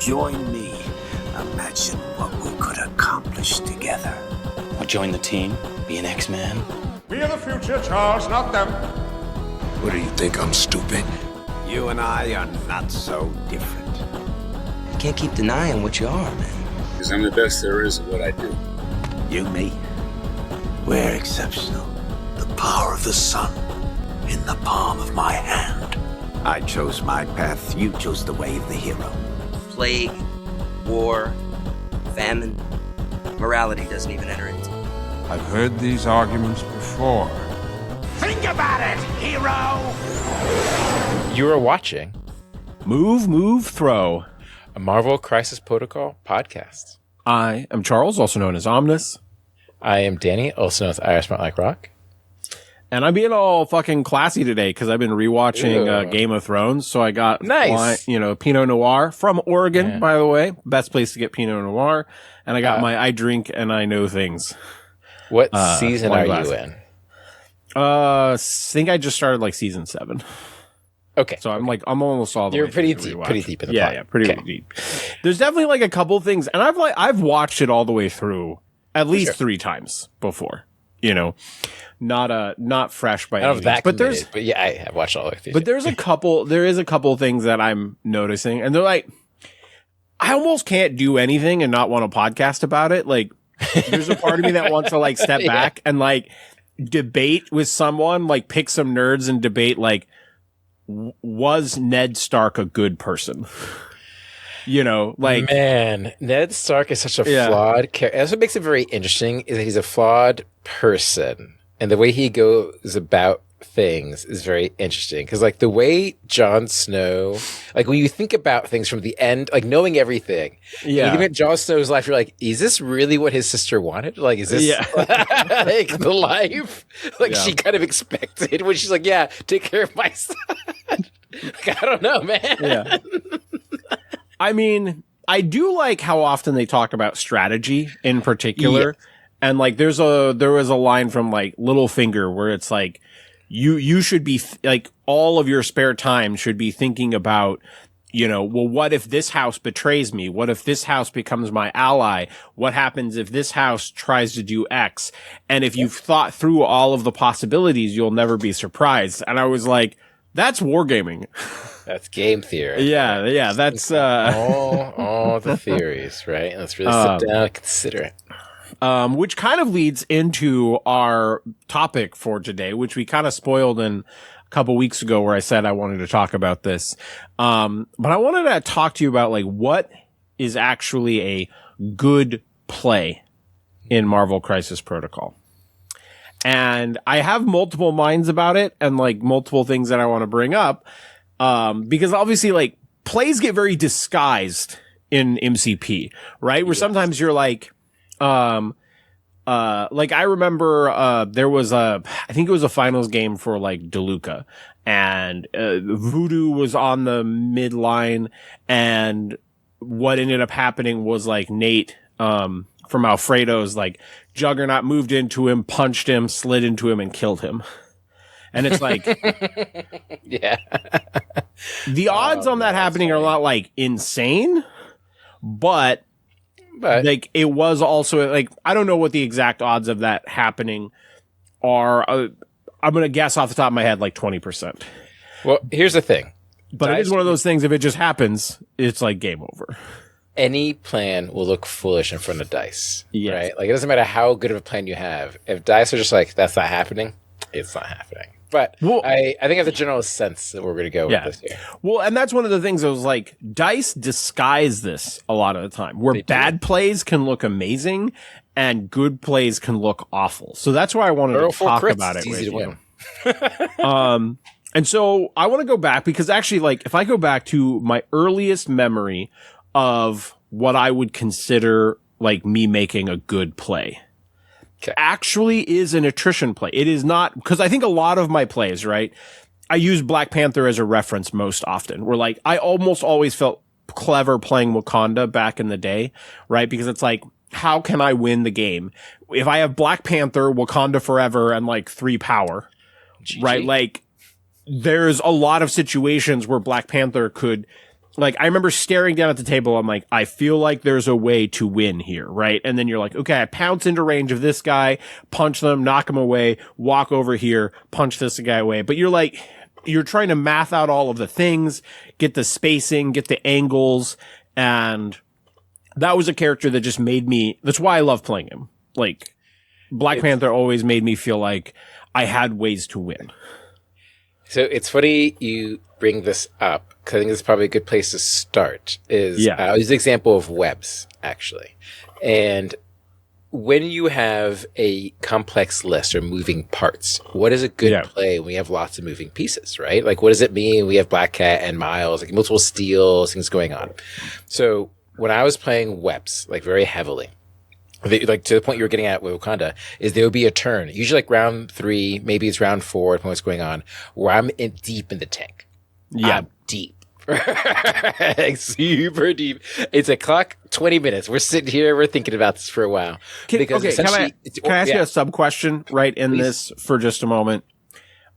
Join me. Imagine what we could accomplish together. I'll join the team, be an X-Man. We are the future, Charles, not them. What do you think, I'm stupid? You and I are not so different. You can't keep denying what you are, man. Because I'm the best there is at what I do. You, me, we're exceptional. The power of the sun in the palm of my hand. I chose my path, you chose the way of the hero. Plague, war, famine, morality doesn't even enter into it. I've heard these arguments before. Think about it, hero! You are watching Move, Throw, a Marvel Crisis Protocol podcast. I am Charles, also known as Omnis. I am Danny, also known as Iris Smart Like Rock. And I'm being all fucking classy today because I've been rewatching Game of Thrones. So I got, nice. Pinot Noir from Oregon, by the way. Best place to get Pinot Noir. And I got my I Drink and I Know Things. What season are you in? Think I just started like season 7. Okay. So I'm almost all the way. You're pretty deep in the plot. Yeah, pretty deep. There's definitely like a couple things, and I've watched it all the way through at least 3 times before. You know, not fresh by any means. But yeah, I have watched all the way through. But there is a couple things that I'm noticing, and they're like, I almost can't do anything and not want to podcast about it. Like, there's a part of me that wants to like step back and like debate with someone, like pick some nerds and debate like, was Ned Stark a good person? You know, like, man, Ned Stark is such a flawed character. That's what makes it very interesting is that he's a flawed person, and the way he goes about things is very interesting. Because like the way Jon Snow, like when you think about things from the end, like knowing everything, you think about Jon Snow's life, you're like, is this really what his sister wanted? Like, is this like the life like she kind of expected when she's like, yeah, take care of my son? Like, I don't know, man. Yeah. I mean, I do like how often they talk about strategy in particular. Yeah. And like there was a line from like Littlefinger where it's like you should be like all of your spare time should be thinking about, you know, well, what if this house betrays me? What if this house becomes my ally? What happens if this house tries to do X? And if you've thought through all of the possibilities, you'll never be surprised. And I was like, that's wargaming. That's game theory. Yeah. That's all the theories, right? Let's really sit down and consider it. Which kind of leads into our topic for today, which we kind of spoiled in a couple weeks ago where I said I wanted to talk about this. But I wanted to talk to you about like what is actually a good play in Marvel Crisis Protocol. And I have multiple minds about it and like multiple things that I want to bring up. Because obviously like plays get very disguised in MCP, right? Where sometimes you're like I remember, there was I think it was a finals game for like DeLuca and, Voodoo was on the midline and what ended up happening was like Nate, from Alfredo's like Juggernaut moved into him, punched him, slid into him and killed him. And it's like, the odds on that happening are not like insane, but like it was also like, I don't know what the exact odds of that happening are. I'm going to guess off the top of my head, like 20%. Well, here's the thing. But it is one of those things. If it just happens, it's like game over. Any plan will look foolish in front of dice, right? Like it doesn't matter how good of a plan you have. If dice are just like, that's not happening, it's not happening. But I think I have the general sense that we're going to go with this here. Well, and that's one of the things that was like, dice disguise this a lot of the time, where bad plays can look amazing and good plays can look awful. So that's why I wanted to talk about it. It's easy to win. And so I want to go back because actually, like, if I go back to my earliest memory of what I would consider like me making a good play. Actually is an attrition play. It is not, because I think a lot of my plays, right? I use Black Panther as a reference most often. Where like, I almost always felt clever playing Wakanda back in the day, right? Because it's like, how can I win the game? If I have Black Panther, Wakanda Forever, and like 3 power, right? Like, there's a lot of situations where Black Panther could like, I remember staring down at the table. I'm like, I feel like there's a way to win here, right? And then you're like, okay, I pounce into range of this guy, punch them, knock him away, walk over here, punch this guy away. But you're like, you're trying to math out all of the things, get the spacing, get the angles. And that was a character that just made me, that's why I love playing him. Like, Black Panther always made me feel like I had ways to win. So it's funny you bring this up, because I think it's probably a good place to start. I'll use the example of webs, actually. And when you have a complex list or moving parts, what is a good play when we have lots of moving pieces, right? Like, what does it mean? We have Black Cat and Miles, like multiple steals, things going on. So when I was playing webs, like very heavily, like to the point you were getting at with Wakanda, is there would be a turn, usually like round 3, maybe it's round 4, depending on what's going on, where I'm deep in the tank. Yeah. I'm deep. Like, super deep. It's a clock, 20 minutes. We're sitting here, we're thinking about this for a while. Can I ask you a sub question right in this for just a moment?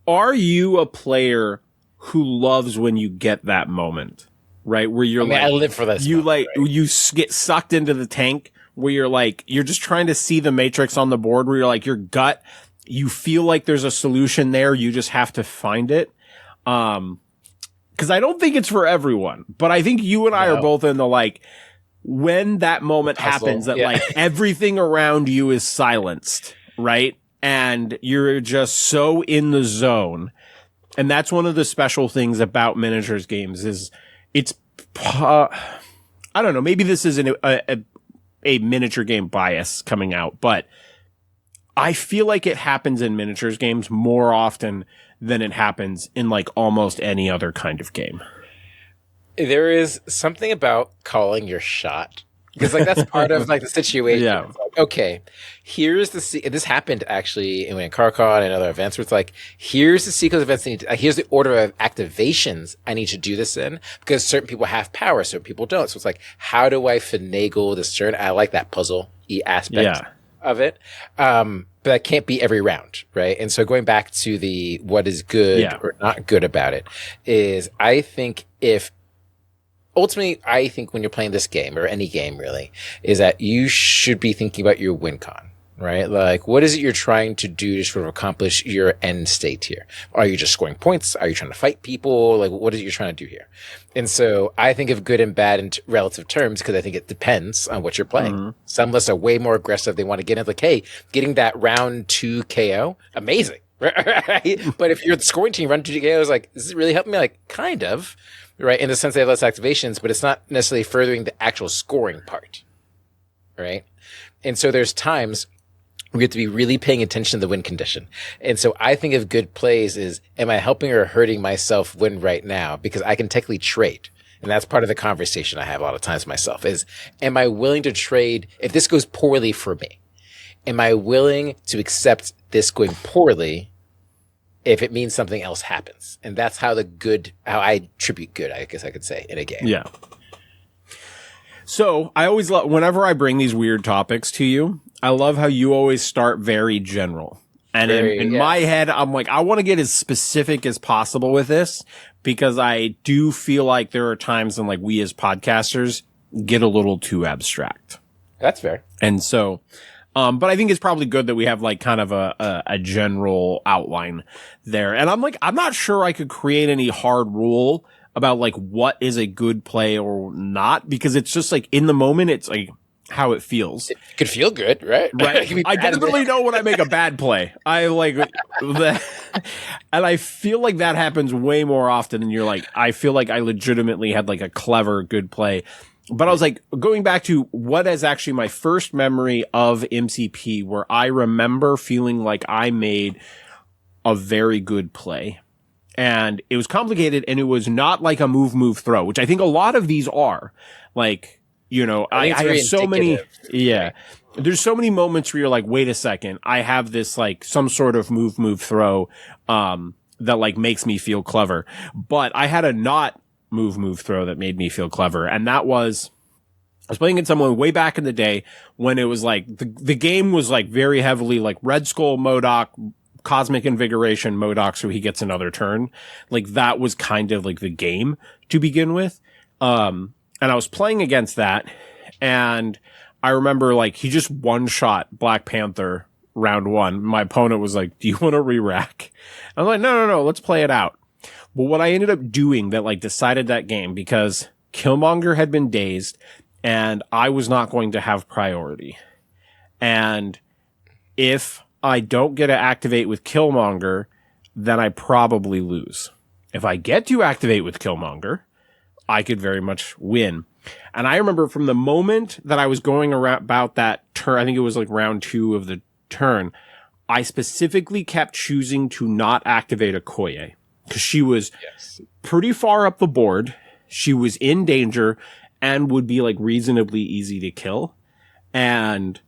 Are you a player who loves when you get that moment, right? Where you're I live for this. You get sucked into the tank, where you're like, you're just trying to see the matrix on the board, where you're like, your gut, you feel like there's a solution there. You just have to find it. Cause I don't think it's for everyone, but I think you and I are both in the, like, when that moment happens that like everything around you is silenced, right? And you're just so in the zone. And that's one of the special things about miniatures games is it's, I don't know, maybe this is a miniature game bias coming out, but I feel like it happens in miniatures games more often than it happens in like almost any other kind of game. There is something about calling your shot, because like that's part of like the situation. Yeah. Like, okay, here's this happened actually in CarCon and other events where it's like, here's the sequence of events. Here's the order of activations I need to do this in, because certain people have power, certain people don't. So it's like, how do I finagle this turn? I like that puzzle-y aspect of it. But that can't be every round, right? And so going back to the what is good or not good about it is, I think ultimately, I think when you're playing this game, or any game really, is that you should be thinking about your win con, right? Like, what is it you're trying to do to sort of accomplish your end state here? Are you just scoring points? Are you trying to fight people? Like, what is it you're trying to do here? And so I think of good and bad in relative terms, because I think it depends on what you're playing. Mm-hmm. Some lists are way more aggressive. They want to get in, like, hey, getting that round 2 KO, amazing. Right? But if you're the scoring team, round 2 KO is like, does it really help me? Like, kind of. Right, in the sense they have less activations, but it's not necessarily furthering the actual scoring part, right? And so there's times we have to be really paying attention to the win condition. And so I think of good plays is, am I helping or hurting myself win right now? Because I can technically trade. And that's part of the conversation I have a lot of times myself is, am I willing to trade if this goes poorly for me? Am I willing to accept this going poorly if it means something else happens? And that's how how I attribute good, I guess I could say, in a game. Yeah. So I always love, whenever I bring these weird topics to you, I love how you always start very general. And in my head, I'm like, I want to get as specific as possible with this, because I do feel like there are times when, like, we as podcasters get a little too abstract. That's fair. And so, but I think it's probably good that we have like kind of a general outline there. And I'm like, I'm not sure I could create any hard rule about like what is a good play or not, because it's just like in the moment, it's like how it feels. It could feel good, right? Right. I definitely know when I make a bad play. I like that. And I feel like that happens way more often. And you're like, I feel like I legitimately had like a clever, good play. But I was like, going back to what is actually my first memory of MCP, where I remember feeling like I made a very good play. And it was complicated, and it was not like a move, throw, which I think a lot of these are. Like, you know, I have so many. Yeah. There's so many moments where you're like, wait a second, I have this like some sort of move, throw, that like makes me feel clever. But I had a not move, throw that made me feel clever. And that was, I was playing against someone way back in the day when it was like, the game was like very heavily like Red Skull, MODOK, Cosmic Invigoration, MODOK, so he gets another turn. Like that was kind of like the game to begin with. And I was playing against that, and I remember like he just one-shot Black Panther round 1. My opponent was like, "Do you want to re-rack?" I'm like, No, let's play it out. But what I ended up doing that like decided that game, because Killmonger had been dazed and I was not going to have priority. And if I don't get to activate with Killmonger, then I probably lose. If I get to activate with Killmonger, I could very much win. And I remember from the moment that I was going around about that turn, I think it was like round 2 of the turn, I specifically kept choosing to not activate Okoye because she was pretty far up the board. She was in danger and would be like reasonably easy to kill. And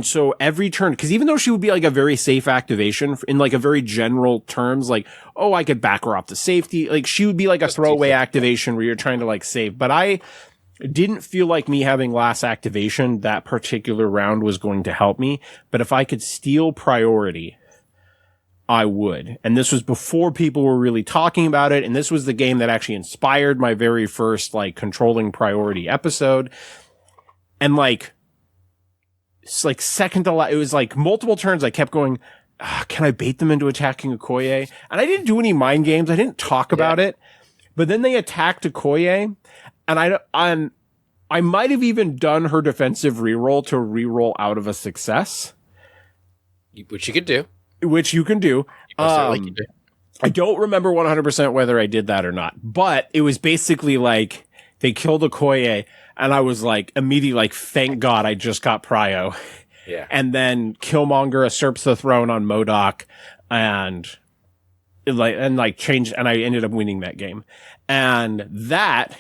so every turn, because even though she would be like a very safe activation in like a very general terms, like, oh, I could back her off to safety. Like she would be like a throwaway activation where you're trying to like save. But I didn't feel like me having last activation that particular round was going to help me. But if I could steal priority, I would. And this was before people were really talking about it. And this was the game that actually inspired my very first like controlling priority episode. And like, it's like second to last, it was like multiple turns. I kept going, can I bait them into attacking Okoye? And I didn't do any mind games. I didn't talk about it, but then they attacked Okoye, and I might have even done her defensive reroll to reroll out of a success. Which you could do. Which you can do. I don't remember 100% whether I did that or not, but it was basically like they killed Okoye, and I was like immediately like, thank God I just got prio. Yeah. And then Killmonger usurps the throne on MODOK, and changed, and I ended up winning that game. And that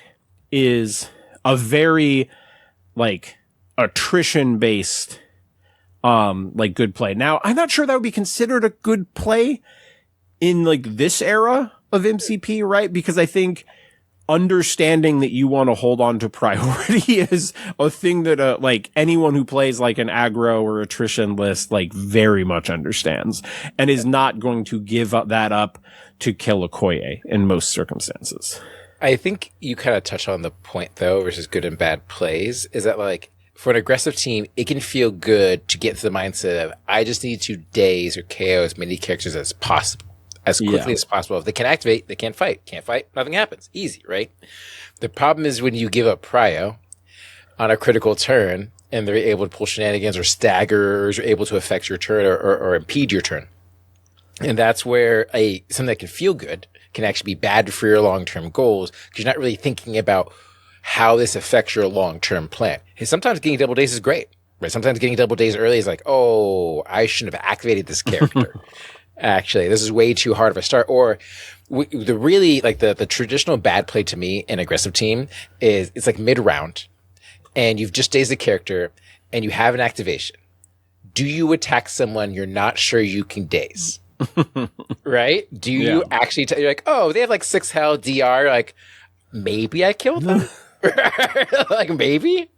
is a very like attrition based like good play. Now, I'm not sure that would be considered a good play in like this era of MCP, right? Because I think understanding that you want to hold on to priority is a thing that like anyone who plays like an aggro or attrition list like very much understands, and is not going to give up to kill Okoye in most circumstances. I think you kind of touch on the point though, versus good and bad plays, is that like for an aggressive team, it can feel good to get to the mindset of I just need to daze or KO as many characters as possible. As quickly as possible. If they can activate, they can't fight. Can't fight, nothing happens. Easy, right? The problem is when you give up prio on a critical turn and they're able to pull shenanigans or staggers or able to affect your turn or impede your turn. And that's where something that can feel good can actually be bad for your long-term goals because you're not really thinking about how this affects your long-term plan. And sometimes getting double days is great, right? Sometimes getting double days early is like, oh, I shouldn't have activated this character. Actually, this is way too hard of a start. Or the really like the traditional bad play to me in aggressive team is it's like mid round and you've just dazed a character and you have an activation. Do you attack someone you're not sure you can daze? Right? Do you actually you're like, oh, they have like 6 health DR, like maybe I killed them? Like maybe?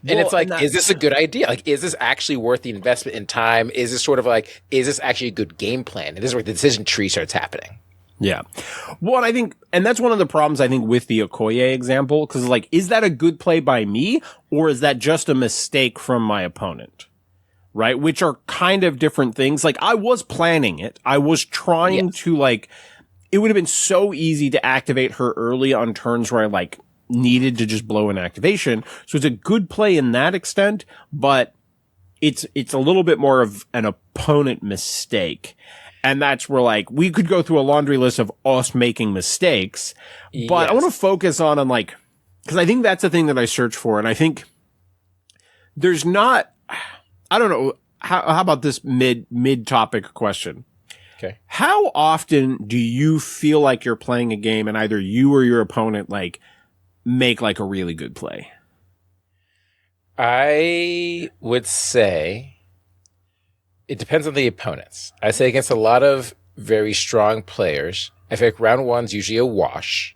And it's like, is this a good idea? Like, is this actually worth the investment in time? Is this sort of like, is this actually a good game plan? And this is where the decision tree starts happening. Yeah. Well, I think, and that's one of the problems I think with the Okoye example, because like, is that a good play by me or is that just a mistake from my opponent? Right? Which are kind of different things. Like, I was planning it. I was trying to like, it would have been so easy to activate her early on turns where I like, needed to just blow an activation. So it's a good play in that extent, but it's a little bit more of an opponent mistake. And that's where like we could go through a laundry list of us making mistakes, but I want to focus on like, cause I think that's the thing that I search for. And I think there's not, I don't know. How about this mid topic question? Okay. How often do you feel like you're playing a game and either you or your opponent like make like a really good play? I would say it depends on the opponents. I say against a lot of very strong players, I feel like round one's usually a wash.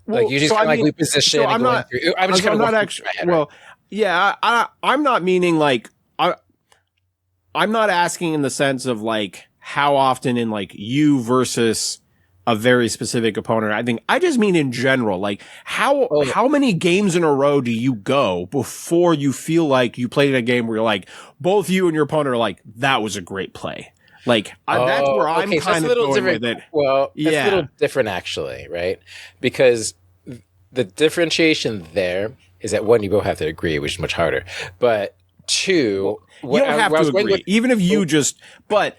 Well, like usually it's kind of like we position. So I'm not actually. Well, yeah, I'm not meaning like I'm not asking in the sense of like how often in like you versus a very specific opponent. I just mean in general, like how many games in a row do you go before you feel like you played a game where you're like, both you and your opponent are like, that was a great play. Like that's where I'm kind of going with it. Well, it's a little different actually, right? Because the differentiation there is that one, you both have to agree, which is much harder. But two, you don't have to agree, even if you just. But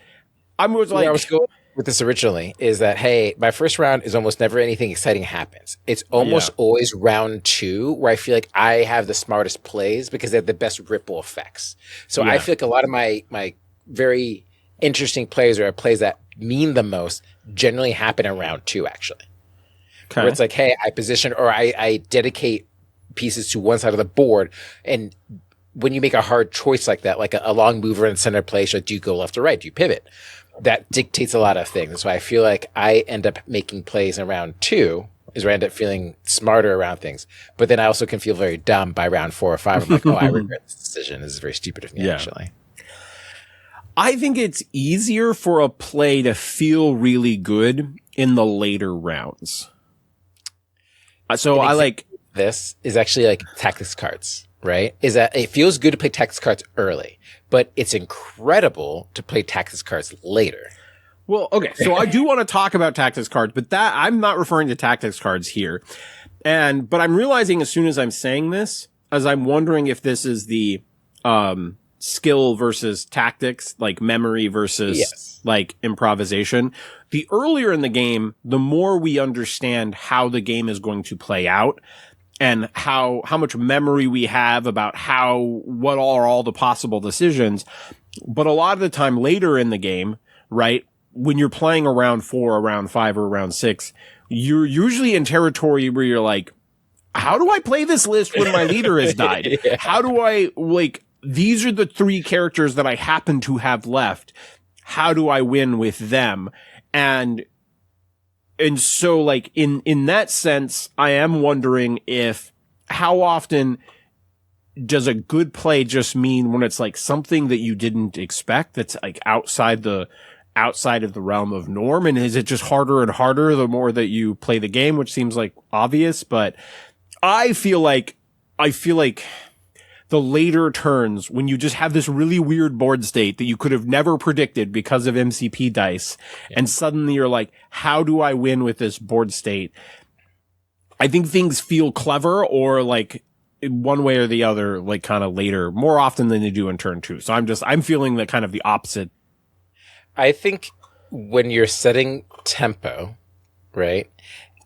I was like, I was going with this originally is that, hey, my first round is almost never anything exciting happens. It's almost always round 2 where I feel like I have the smartest plays because they have the best ripple effects. So I feel like a lot of my very interesting plays or plays that mean the most generally happen in round 2, actually. Okay. Where it's like, hey, I position or I dedicate pieces to one side of the board. And when you make a hard choice like that, like a long mover in center place, like do you go left or right? Do you pivot? That dictates a lot of things. So I feel like I end up making plays in round 2 is where I end up feeling smarter around things. But then I also can feel very dumb by round 4 or 5. I'm like, oh, I regret this decision. This is very stupid of me, actually. I think it's easier for a play to feel really good in the later rounds. So I like this is actually like tactics cards, right? Is that it feels good to play tactics cards early, but it's incredible to play tactics cards later. Well, okay. So I do want to talk about tactics cards, but that I'm not referring to tactics cards here. But I'm realizing as soon as I'm saying this, as I'm wondering if this is the, skill versus tactics, like memory versus like improvisation. The earlier in the game, the more we understand how the game is going to play out and how much memory we have about what are all the possible decisions. But a lot of the time later in the game, right, when you're playing around 4, around 5, or around 6, you're usually in territory where you're like, how do I play this list when my leader has died? How do I, like, these are the 3 characters that I happen to have left. How do I win with them? And so like in that sense, I am wondering how often does a good play just mean when it's like something that you didn't expect that's like outside of the realm of norm? And is it just harder and harder the more that you play the game, which seems like obvious, but I feel like the later turns when you just have this really weird board state that you could have never predicted because of MCP dice. Yeah. And suddenly you're like, how do I win with this board state? I think things feel clever or like one way or the other, like kind of later, more often than they do in turn 2. So I'm feeling the kind of the opposite. I think when you're setting tempo, right?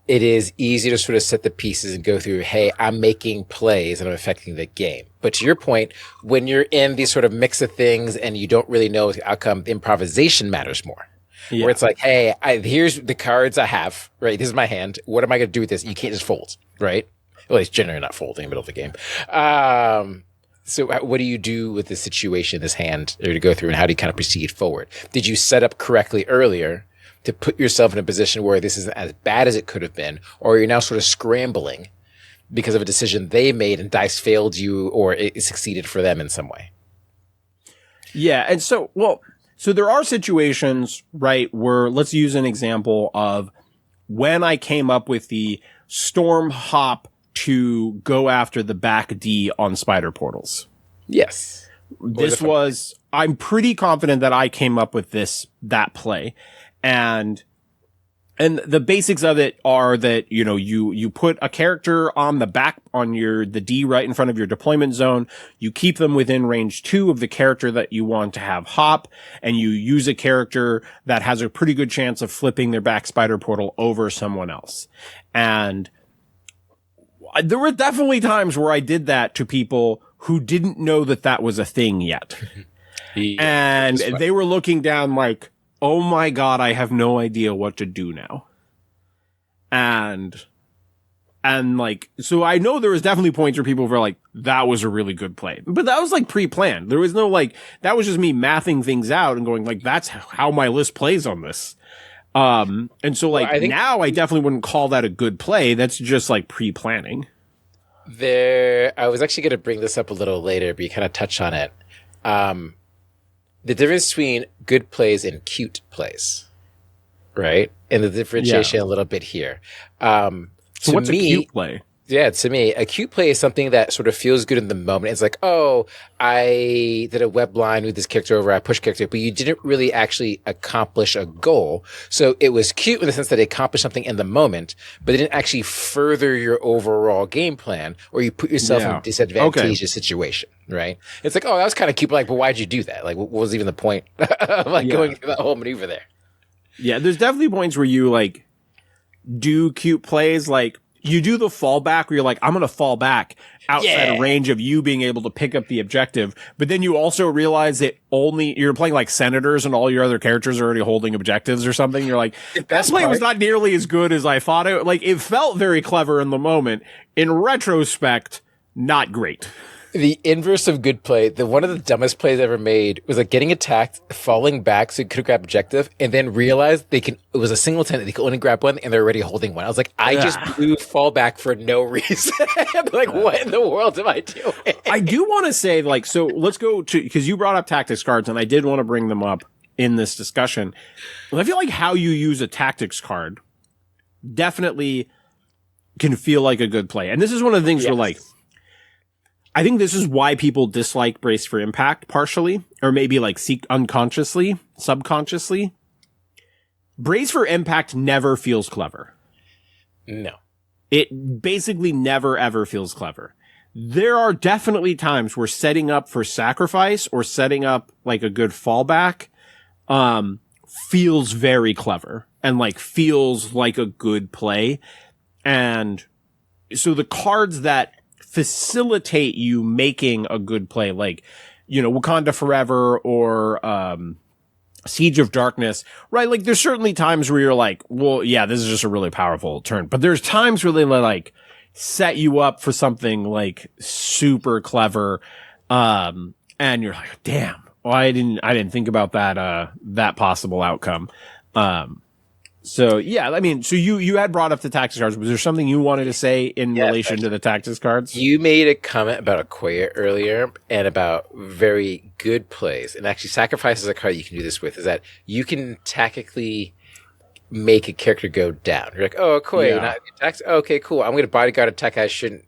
It is easy to sort of set the pieces and go through, hey, I'm making plays and I'm affecting the game. But to your point, when you're in these sort of mix of things and you don't really know the outcome, improvisation matters more. Yeah. Where it's like, hey, here's the cards I have, right? This is my hand. What am I going to do with this? You can't just fold, right? Well, it's generally not folding in the middle of the game. So what do you do with this situation, this hand, or to go through, and how do you kind of proceed forward? Did you set up correctly earlier to put yourself in a position where this isn't as bad as it could have been, or you're now sort of scrambling because of a decision they made and dice failed you or it succeeded for them in some way? Yeah. And so there are situations, right, where let's use an example of when I came up with the storm hop to go after the back D on spider portals. Yes. I'm pretty confident that I came up with that play. And the basics of it are that, you know, you put a character on the back on the D right in front of your deployment zone. You keep them within range 2 of the character that you want to have hop, and you use a character that has a pretty good chance of flipping their back spider portal over someone else. And there were definitely times where I did that to people who didn't know that was a thing yet. And they were looking down like, oh my God, I have no idea what to do now. And like, so I know there was definitely points where people were like, that was a really good play. But that was like pre-planned. There was no like, that was just me mathing things out and going like, that's how my list plays on this. And so like now I definitely wouldn't call that a good play. That's just like pre-planning. I was actually going to bring this up a little later, but you kind of touched on it. The difference between good plays and cute plays, right? And the differentiation a little bit here. So what's a cute play? Yeah, to me, a cute play is something that sort of feels good in the moment. It's like, oh, I did a web line with this character over, I pushed character, but you didn't really actually accomplish a goal. So it was cute in the sense that it accomplished something in the moment, but it didn't actually further your overall game plan, or you put yourself in a disadvantageous situation, right? It's like, oh, that was kind of cute, but why'd you do that? Like, what was even the point of going through that whole maneuver there? Yeah, there's definitely points where you do cute plays, you do the fallback where you're like, I'm going to fall back outside of range of you being able to pick up the objective. But then you also realize that you're playing like senators and all your other characters are already holding objectives or something. You're like, that play was not nearly as good as I thought it. It felt very clever in the moment. In retrospect, not great. The inverse of good play, one of the dumbest plays ever made was getting attacked, falling back so you could grab objective, and then realized it was a singleton that they could only grab one, and they're already holding one. I was like, I just blew fall back for no reason. What in the world am I doing? I do want to say, so let's go to, because you brought up tactics cards, and I did want to bring them up in this discussion. I feel like how you use a tactics card definitely can feel like a good play. And this is one of the things where I think this is why people dislike Brace for Impact partially, or maybe seek unconsciously, subconsciously. Brace for Impact never feels clever. No. It basically never ever feels clever. There are definitely times where setting up for sacrifice or setting up a good fallback, feels very clever and feels like a good play. And so the cards that facilitate you making a good play, Wakanda Forever or Siege of Darkness, right? There's certainly times where you're well, yeah, this is just a really powerful turn. But there's times where they set you up for something super clever, and you're like, damn, well, I didn't think about that possible outcome. So yeah, so you had brought up the tactics cards. Was there something you wanted to say in relation to the tactics cards? You made a comment about Okoye earlier and about very good plays. And actually, sacrifice is a card you can do this with, is that you can tactically make a character go down. You're like, oh, Okoye, not attacks. Okay, cool. I'm going to bodyguard attack. I shouldn't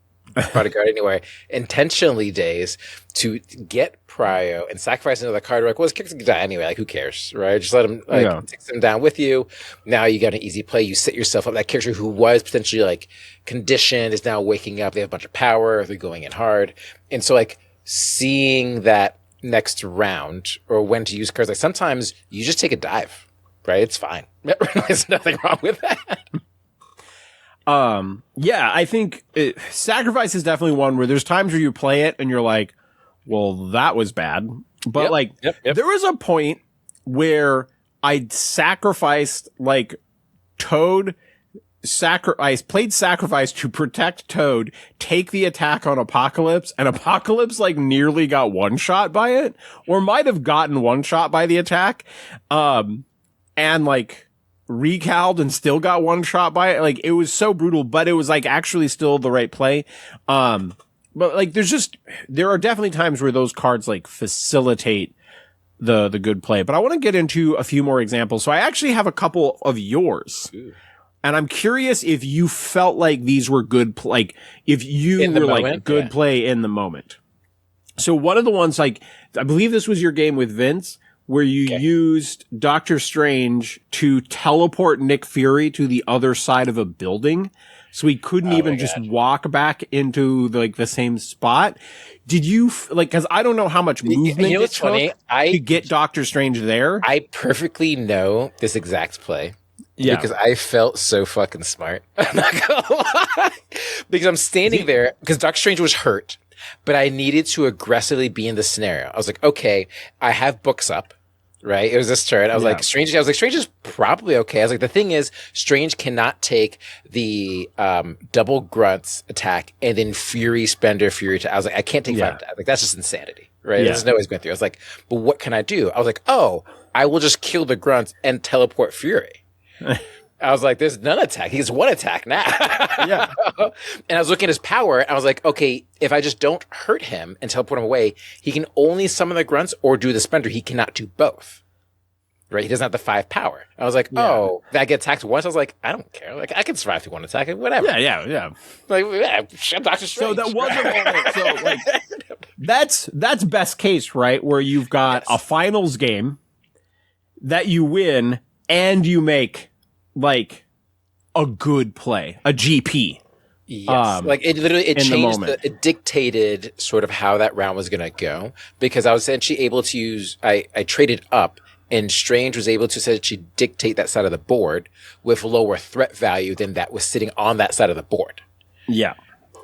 bodyguard anyway. Intentionally days to get prio and sacrifice another card. Well, his character can die anyway. Who cares, right? Just let him take them down with you. Now you got an easy play. You set yourself up. That character who was potentially conditioned is now waking up. They have a bunch of power. They're going in hard. And so seeing that next round or when to use cards, sometimes you just take a dive, right? It's fine. There's nothing wrong with that. Yeah, I think sacrifice is definitely one where there's times where you play it and you're like, well, that was bad. But there was a point where I sacrificed Toad. I played sacrifice to protect Toad, take the attack on Apocalypse, and Apocalypse nearly got one shot by it, or might have gotten one shot by the attack. And recaled and still got one shot by it. It was so brutal, but it was actually still the right play. But there are definitely times where those cards facilitate the good play. But I want to get into a few more examples. So I actually have a couple of yours. Ooh. And I'm curious if you felt like these were good, if you were good play in the moment. So one of the ones, I believe this was your game with Vince, where you used Doctor Strange to teleport Nick Fury to the other side of a building. So he couldn't even just walk back into the same spot. Did you cause I don't know how much movement it took to get Doctor Strange there. I perfectly know this exact play. Yeah. Because I felt so fucking smart. I'm not gonna lie. Because I'm standing there because Doctor Strange was hurt, but I needed to aggressively be in the scenario. I was like, okay, I have books up. Right? It was this turn. I was like, Strange is probably okay. I was like, the thing is, Strange cannot take the double grunts attack and then Fury Spender Fury. I was like, I can't take 5 attacks. That's just insanity. Right? There's no way he's going through. I was like, but what can I do? I was like, oh, I will just kill the grunts and teleport Fury. I was like, there's none attack. He has one attack now. Yeah. And I was looking at his power, and I was like, okay, if I just don't hurt him and teleport him away, he can only summon the grunts or do the spender. He cannot do both. right? He doesn't have the 5 power. I was like, oh, I get attacked once. I was like, I don't care. Like, I can survive through one attack, whatever. Yeah. Like, yeah, I'm Doctor Strange. So that wasn't so like that's best case, right? Where you've got a finals game that you win and you make like a good play, a GP. Yes, like it changed, it dictated sort of how that round was going to go, because I was essentially able to use, I traded up, and Strange was able to essentially dictate that side of the board with lower threat value than that was sitting on that side of the board. Yeah.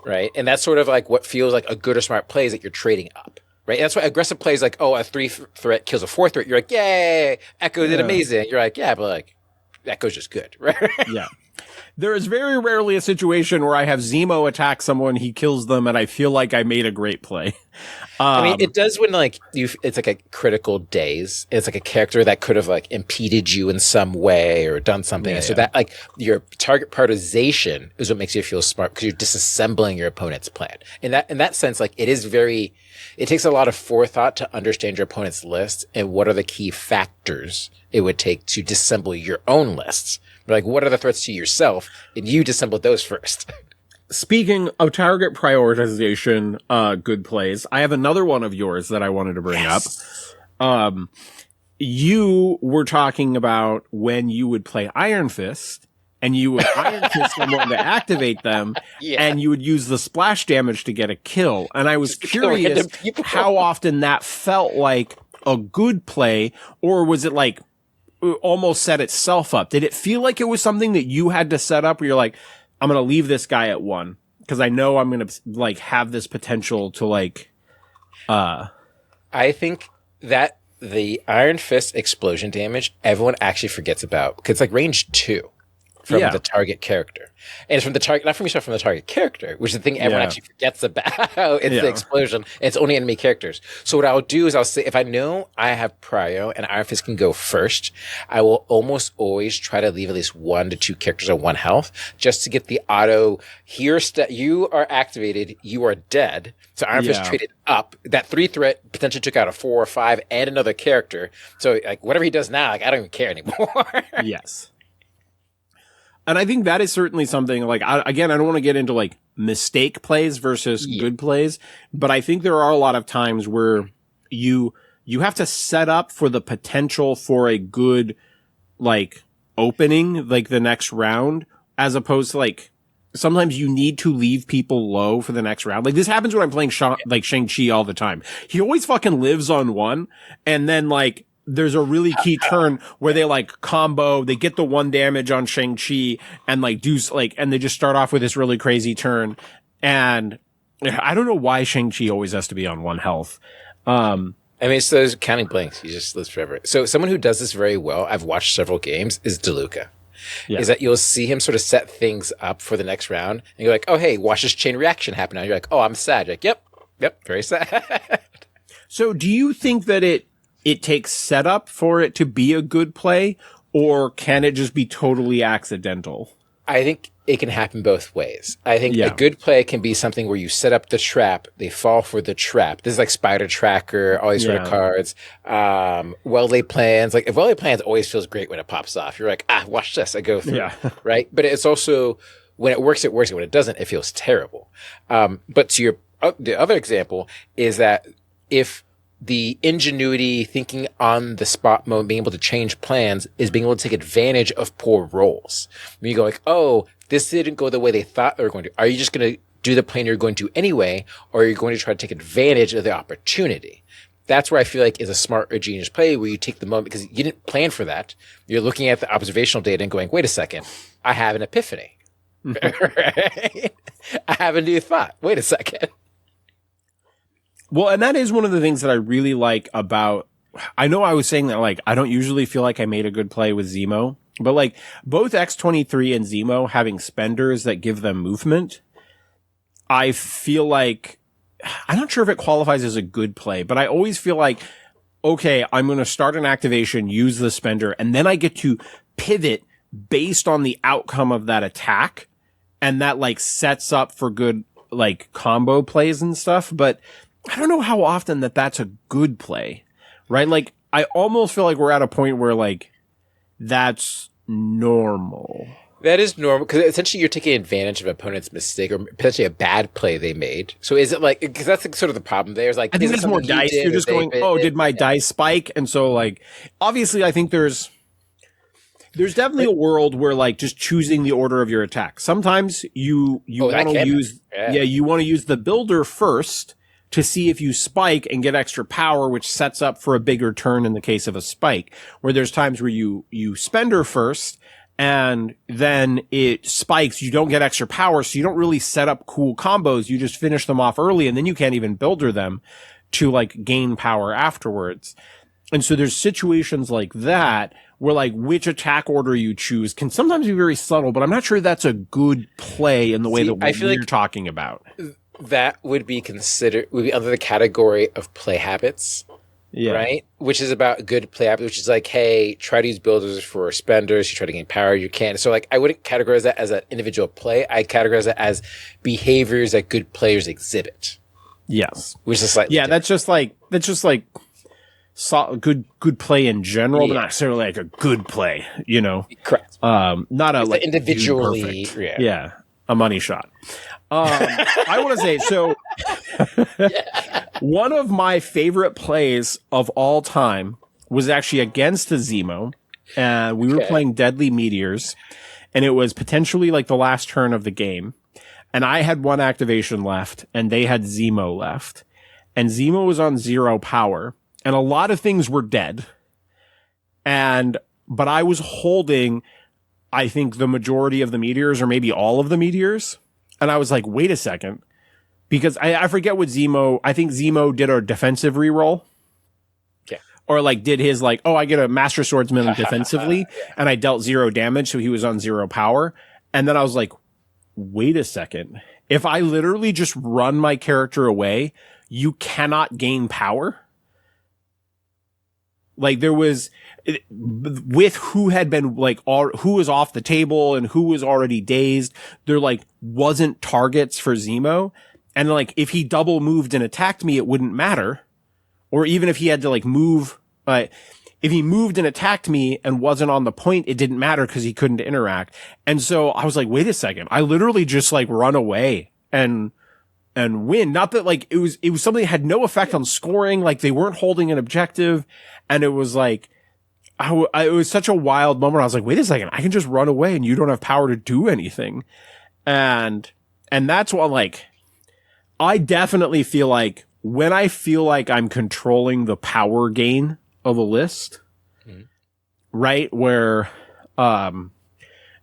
Right. And that's sort of like what feels like a good or smart play is that you're trading up. Right. That's why aggressive plays like, oh, a 3 threat kills a 4 threat. You're like, yay, Echo did amazing. You're like, yeah, but like, Echo's just good. Right. Yeah. There is very rarely a situation where I have Zemo attack someone, he kills them, and I feel like I made a great play. I mean, it does when like it's like a critical daze. It's like a character that could have like impeded you in some way or done something. So that like your target prioritization is what makes you feel smart, because you're disassembling your opponent's plan. In that sense, like it takes a lot of forethought to understand your opponent's list and what are the key factors it would take to disassemble your own lists. Like, what are the threats to yourself? And you disassemble those first. Speaking of target prioritization, good plays, I have another one of yours that I wanted to bring up. You were talking about when you would play Iron Fist, and you would Iron Fist someone to activate them, and you would use the splash damage to get a kill. And I was curious how often that felt like a good play, or was it like almost set itself up? Did it feel like it was something that you had to set up where you're like, I'm going to leave this guy at 1 because I know I'm going to like have this potential to like, I think that the Iron Fist explosion damage, everyone actually forgets about, because it's like range 2 from the target character. And it's from the target, not from yourself, from the target character, which is the thing everyone actually forgets about. It's the explosion. It's only enemy characters. So what I'll do is I'll say, if I know I have prio and Iron Fist can go first, I will almost always try to leave at least 1 to 2 characters on 1 health, just to get the auto, you are activated, you are dead. So Iron Fist traded up. That 3 threat potentially took out a 4 or 5 and another character. So like whatever he does now, like I don't even care anymore. Yes. And I think that is certainly something like, I don't want to get into like mistake plays versus good plays, but I think there are a lot of times where you have to set up for the potential for a good, like, opening, like the next round, as opposed to like, sometimes you need to leave people low for the next round. Like this happens when I'm playing Shang-Chi all the time. He always fucking lives on 1, and then like, there's a really key turn where they like combo, they get the 1 damage on Shang-Chi and like do like, and they just start off with this really crazy turn. And I don't know why Shang-Chi always has to be on 1 health. I mean, it's those counting blanks. He just lives forever. So someone who does this very well, I've watched several games, is DeLuca. Yeah. Is that you'll see him sort of set things up for the next round. And you're like, oh, hey, watch this chain reaction happen now. You're like, oh, I'm sad. You're like, yep, very sad. So do you think that it takes setup for it to be a good play, or can it just be totally accidental? I think it can happen both ways. I think a good play can be something where you set up the trap, they fall for the trap. This is like Spider Tracker, all these sort of cards. Well-laid plans. Like, if well-laid plans always feels great when it pops off. You're like, watch this, I go through. Yeah. Right? But it's also, when it works, it works. And when it doesn't, it feels terrible. But to the other example is that if the ingenuity, thinking on the spot moment, being able to change plans, is being able to take advantage of poor rolls. When you go like, oh, this didn't go the way they thought they were going to. Are you just going to do the plan you're going to anyway, or are you going to try to take advantage of the opportunity? That's where I feel like is a smart or genius play, where you take the moment, because you didn't plan for that. You're looking at the observational data and going, wait a second, I have an epiphany. Right? I have a new thought. Wait a second. Well, and that is one of the things that I really like about, I know I was saying that like, I don't usually feel like I made a good play with Zemo, but like both X-23 and Zemo having spenders that give them movement, I feel like, I'm not sure if it qualifies as a good play, but I always feel like, okay, I'm going to start an activation, use the spender, and then I get to pivot based on the outcome of that attack. And that like sets up for good, like combo plays and stuff. But I don't know how often that's a good play, right? Like I almost feel like we're at a point where like that's normal. That is normal because essentially you're taking advantage of an opponent's mistake or potentially a bad play they made. So is it like, because that's sort of the problem there is like, I think it's more dice. You're just going, did my dice spike? And so like, obviously I think there's definitely a world where like just choosing the order of your attack. Sometimes you want to use, you want to use the builder first to see if you spike and get extra power, which sets up for a bigger turn in the case of a spike, where there's times where you spender first and then it spikes. You don't get extra power. So you don't really set up cool combos. You just finish them off early and then you can't even builder them to like gain power afterwards. And so there's situations like that where like which attack order you choose can sometimes be very subtle, but I'm not sure that's a good play in the way that we're talking about. That would be under the category of play habits. Yeah. Right? Which is about good play habits, which is like, hey, try to use builders for spenders. You try to gain power, you can. So like, I wouldn't categorize that as an individual play. I categorize it as behaviors that good players exhibit. Yes. Which is slightly different. That's just like good play in general, but not necessarily like a good play, you know? Correct. Not a like individually. Yeah. A money shot. I want to say, so one of my favorite plays of all time was actually against a Zemo. We were playing Deadly Meteors, and it was potentially like the last turn of the game. And I had one activation left, and they had Zemo left. And Zemo was on 0 power, and a lot of things were dead. But I was holding, I think, the majority of the meteors, or maybe all of the meteors. And I was like, wait a second. Because I forget what I think Zemo did a defensive reroll. Okay. Or like did his like, I get a Master Swordsman defensively, and I dealt 0 damage, so he was on 0 power. And then I was like, wait a second. If I literally just run my character away, you cannot gain power. Like there was, with who had been like, who was off the table and who was already dazed, there like wasn't targets for Zemo. And like, if he double moved and attacked me, it wouldn't matter. Or even if he had to like move, if he moved and attacked me and wasn't on the point, it didn't matter because he couldn't interact. And so I was like, wait a second. I literally just like run away and win. Not that like, it was something that had no effect on scoring. Like they weren't holding an objective. And it was like, it was such a wild moment. I was like, wait a second, I can just run away and you don't have power to do anything. And that's what like, I definitely feel like when I feel like I'm controlling the power gain of a list, right? Where,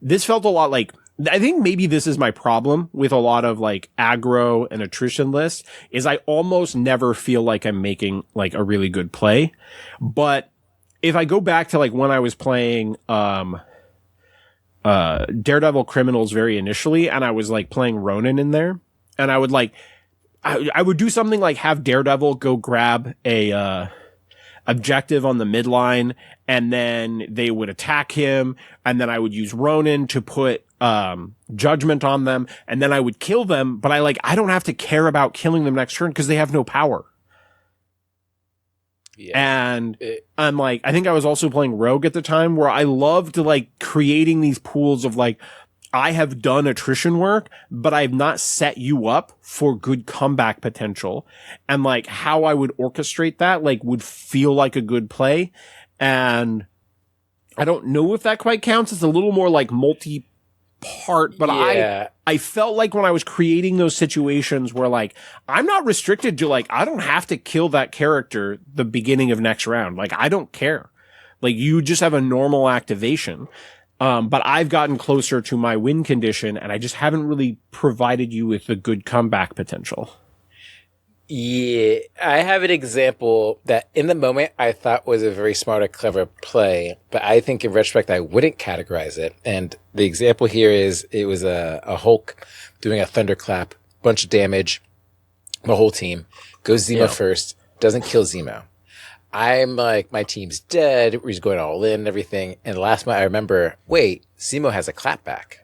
this felt a lot like, I think maybe this is my problem with a lot of like aggro and attrition lists is I almost never feel like I'm making like a really good play. But if I go back to like when I was playing, Daredevil Criminals very initially, and I was like playing Ronin in there, and I would like, I would do something like have Daredevil go grab a, objective on the midline, and then they would attack him, and then I would use Ronin to put judgment on them, and then I would kill them, but I don't have to care about killing them next turn because they have no power. Yeah. And I'm like, I think I was also playing Rogue at the time where I loved like creating these pools of like, I have done attrition work, but I have not set you up for good comeback potential. And like how I would orchestrate that, like would feel like a good play. And I don't know if that quite counts. It's a little more like multi-part, but I felt like when I was creating those situations where like, I'm not restricted to like, I don't have to kill that character the beginning of next round. Like, I don't care. Like you just have a normal activation. But I've gotten closer to my win condition and I just haven't really provided you with a good comeback potential. Yeah, I have an example that in the moment I thought was a very smart or clever play, but I think in retrospect I wouldn't categorize it. And the example here is it was a Hulk doing a thunderclap, bunch of damage, the whole team, goes Zemo first, doesn't kill Zemo. I'm like, my team's dead. He's going all in and everything. And last night I remember, wait, Zemo has a clapback.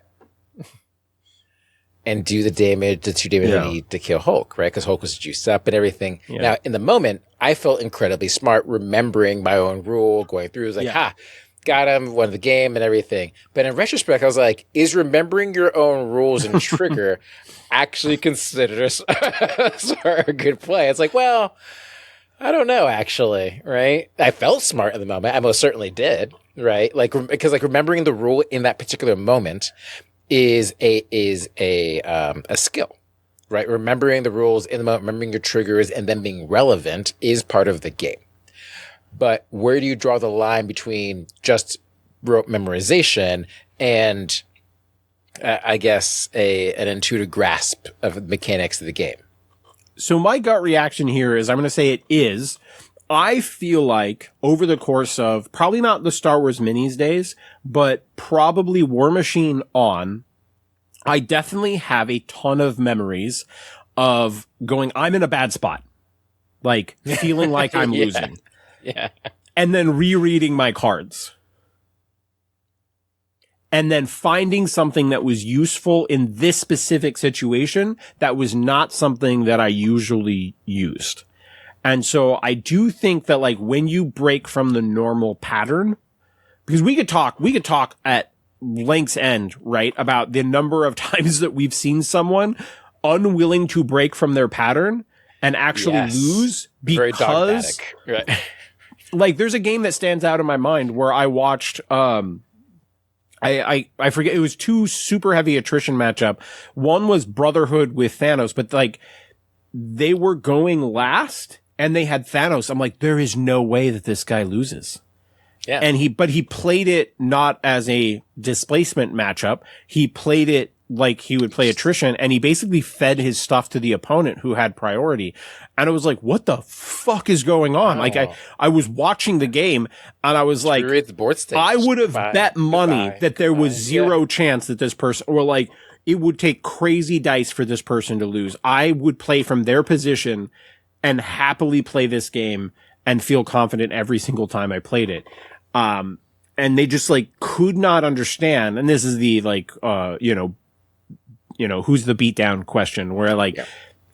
and do the damage, the 2 damage I need to kill Hulk, right? Because Hulk was juiced up and everything. Yeah. Now, in the moment, I felt incredibly smart, remembering my own rule, going through. It was like, got him, won the game and everything. But in retrospect, I was like, is remembering your own rules and trigger actually considered a good play? It's like, well, I don't know, actually, right? I felt smart in the moment. I most certainly did, right? Like, because like remembering the rule in that particular moment is a skill, right? Remembering the rules in the moment, remembering your triggers, and then being relevant is part of the game. But where do you draw the line between just rote memorization and, I guess, an intuitive grasp of the mechanics of the game? So my gut reaction here is I'm going to say it is. I feel like over the course of probably not the Star Wars Minis days, but probably War Machine on, I definitely have a ton of memories of going, I'm in a bad spot. Like feeling like I'm losing. Yeah. And then rereading my cards. And then finding something that was useful in this specific situation that was not something that I usually used. And so I do think that like when you break from the normal pattern, because we could talk at length's end, right? About the number of times that we've seen someone unwilling to break from their pattern and actually lose because, very dogmatic. Right. Like there's a game that stands out in my mind where I watched, I forget, it was 2 super heavy attrition matchup. One was Brotherhood with Thanos, but like they were going last and they had Thanos. I'm like, there is no way that this guy loses. Yeah. And he played it not as a displacement matchup. He played it like he would play attrition, and he basically fed his stuff to the opponent who had priority. And it was like, what the fuck is going on? Like I was watching the game and I was like, the board stage. I would have bet money that there was zero chance that this person, or like it would take crazy dice for this person to lose. I would play from their position and happily play this game and feel confident every single time I played it. And they just like could not understand. And this is the like, who's the beatdown question where like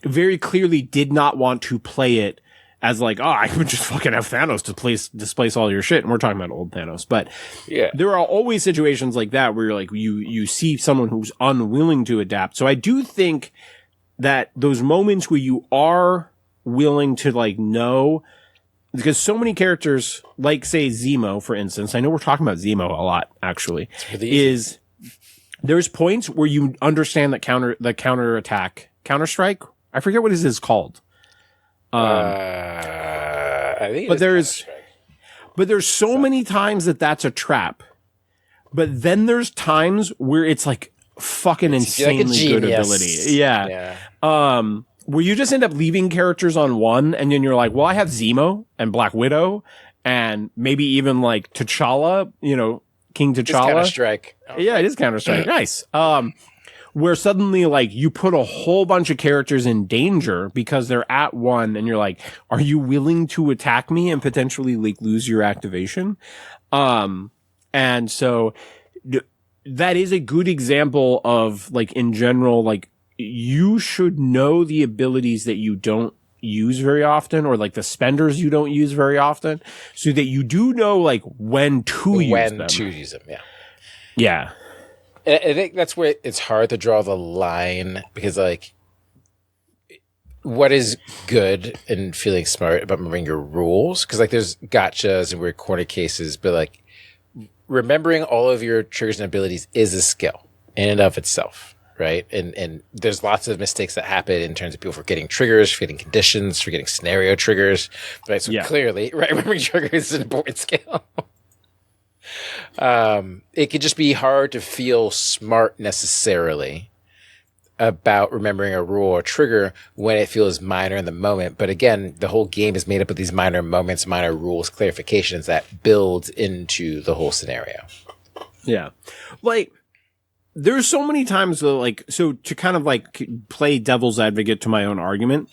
very clearly did not want to play it as like, oh, I would just fucking have Thanos to displace all your shit. And we're talking about old Thanos, but there are always situations like that where you're like, you see someone who's unwilling to adapt. So I do think that those moments where you are willing to like know, because so many characters, like say Zemo, for instance, I know we're talking about Zemo a lot actually, is there's points where you understand that counterattack, Counter-Strike. I forget what it is called. I think but there's so many times that's a trap. But then there's times where it's like fucking insanely like good ability. Yeah. Where you just end up leaving characters on one, and then you're like, well, I have Zemo and Black Widow and maybe even like T'Challa, King T'Challa. It's Counter-Strike. Yeah, it is Counter-Strike. Nice. Where suddenly like you put a whole bunch of characters in danger because they're at one, and you're like, are you willing to attack me and potentially like lose your activation? And so that is a good example of like in general, like you should know the abilities that you don't use very often, or like the spenders you don't use very often, so that you do know like when to use them. Yeah. I think that's where it's hard to draw the line, because like what is good and feeling smart about remembering your rules? Because like there's gotchas and weird corner cases, but like remembering all of your triggers and abilities is a skill in and of itself. Right. And there's lots of mistakes that happen in terms of people forgetting triggers, forgetting conditions, forgetting scenario triggers. Right. So clearly, right, remembering triggers is an important skill. It could just be hard to feel smart necessarily about remembering a rule or trigger when it feels minor in the moment. But again, the whole game is made up of these minor moments, minor rules, clarifications that build into the whole scenario. Yeah. Like, there's so many times though, like, so to kind of like play devil's advocate to my own argument,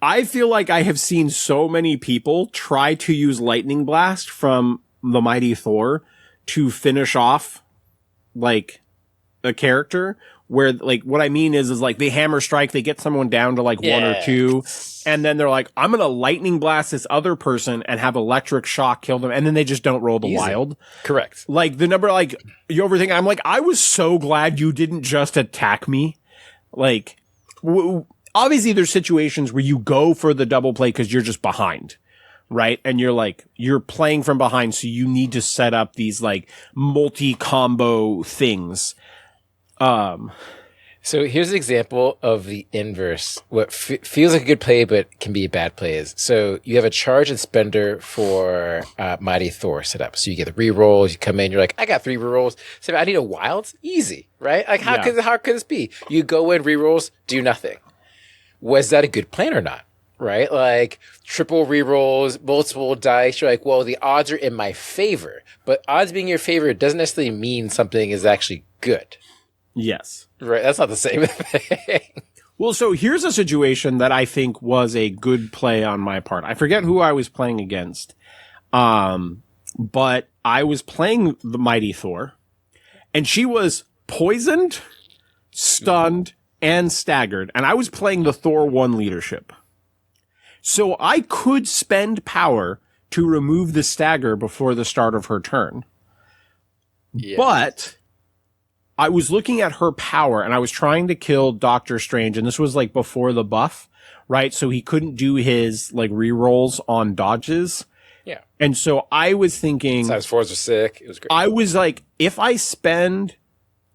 I feel like I have seen so many people try to use Lightning Blast from the Mighty Thor to finish off like a character where like what I mean is like they hammer strike, they get someone down to like 1 or 2, and then they're like, I'm gonna lightning blast this other person and have electric shock kill them, and then they just don't roll the wild. Correct. Like the number, like you overthink. I'm like, I was so glad you didn't just attack me. Like, obviously there's situations where you go for the double play because you're just behind. Right. And you're playing from behind. So you need to set up these like multi-combo things. So here's an example of the inverse. What feels like a good play, but can be a bad play is, so you have a charge and spender for Mighty Thor set up. So you get the rerolls, you come in, you're like, I got 3 rerolls. So I need a wild? Easy, right? Like how could this be? You go in, rerolls, do nothing. Was that a good plan or not? Right? Like triple rerolls, multiple dice. You're like, well, the odds are in my favor, but odds being in your favor doesn't necessarily mean something is actually good. Yes. Right. That's not the same thing. Well, so here's a situation that I think was a good play on my part. I forget who I was playing against. But I was playing the Mighty Thor, and she was poisoned, stunned, and staggered. And I was playing the Thor 1 leadership. So I could spend power to remove the stagger before the start of her turn. Yes. But I was looking at her power and I was trying to kill Doctor Strange, and this was like before the buff, right? So he couldn't do his like rerolls on dodges. Yeah. And so I was thinking size 4s are sick. It was great. I was like, if I spend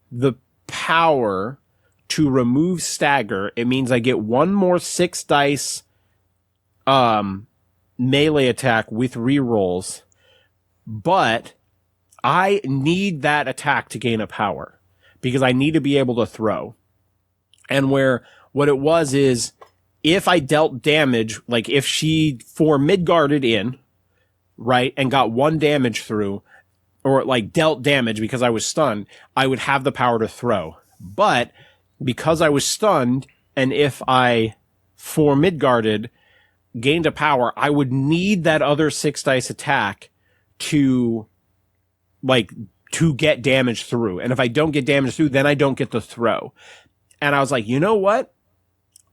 the power to remove stagger, it means I get 1 more 6 dice melee attack with rerolls, but I need that attack to gain a power because I need to be able to throw. And what it was is if I dealt damage, like if she mid-guarded in, right, and got 1 damage through, or like dealt damage because I was stunned, I would have the power to throw. But because I was stunned, and if I mid-guarded, gained a power, I would need that other 6 dice attack to get damage through. And if I don't get damage through, then I don't get the throw. And I was like, you know what?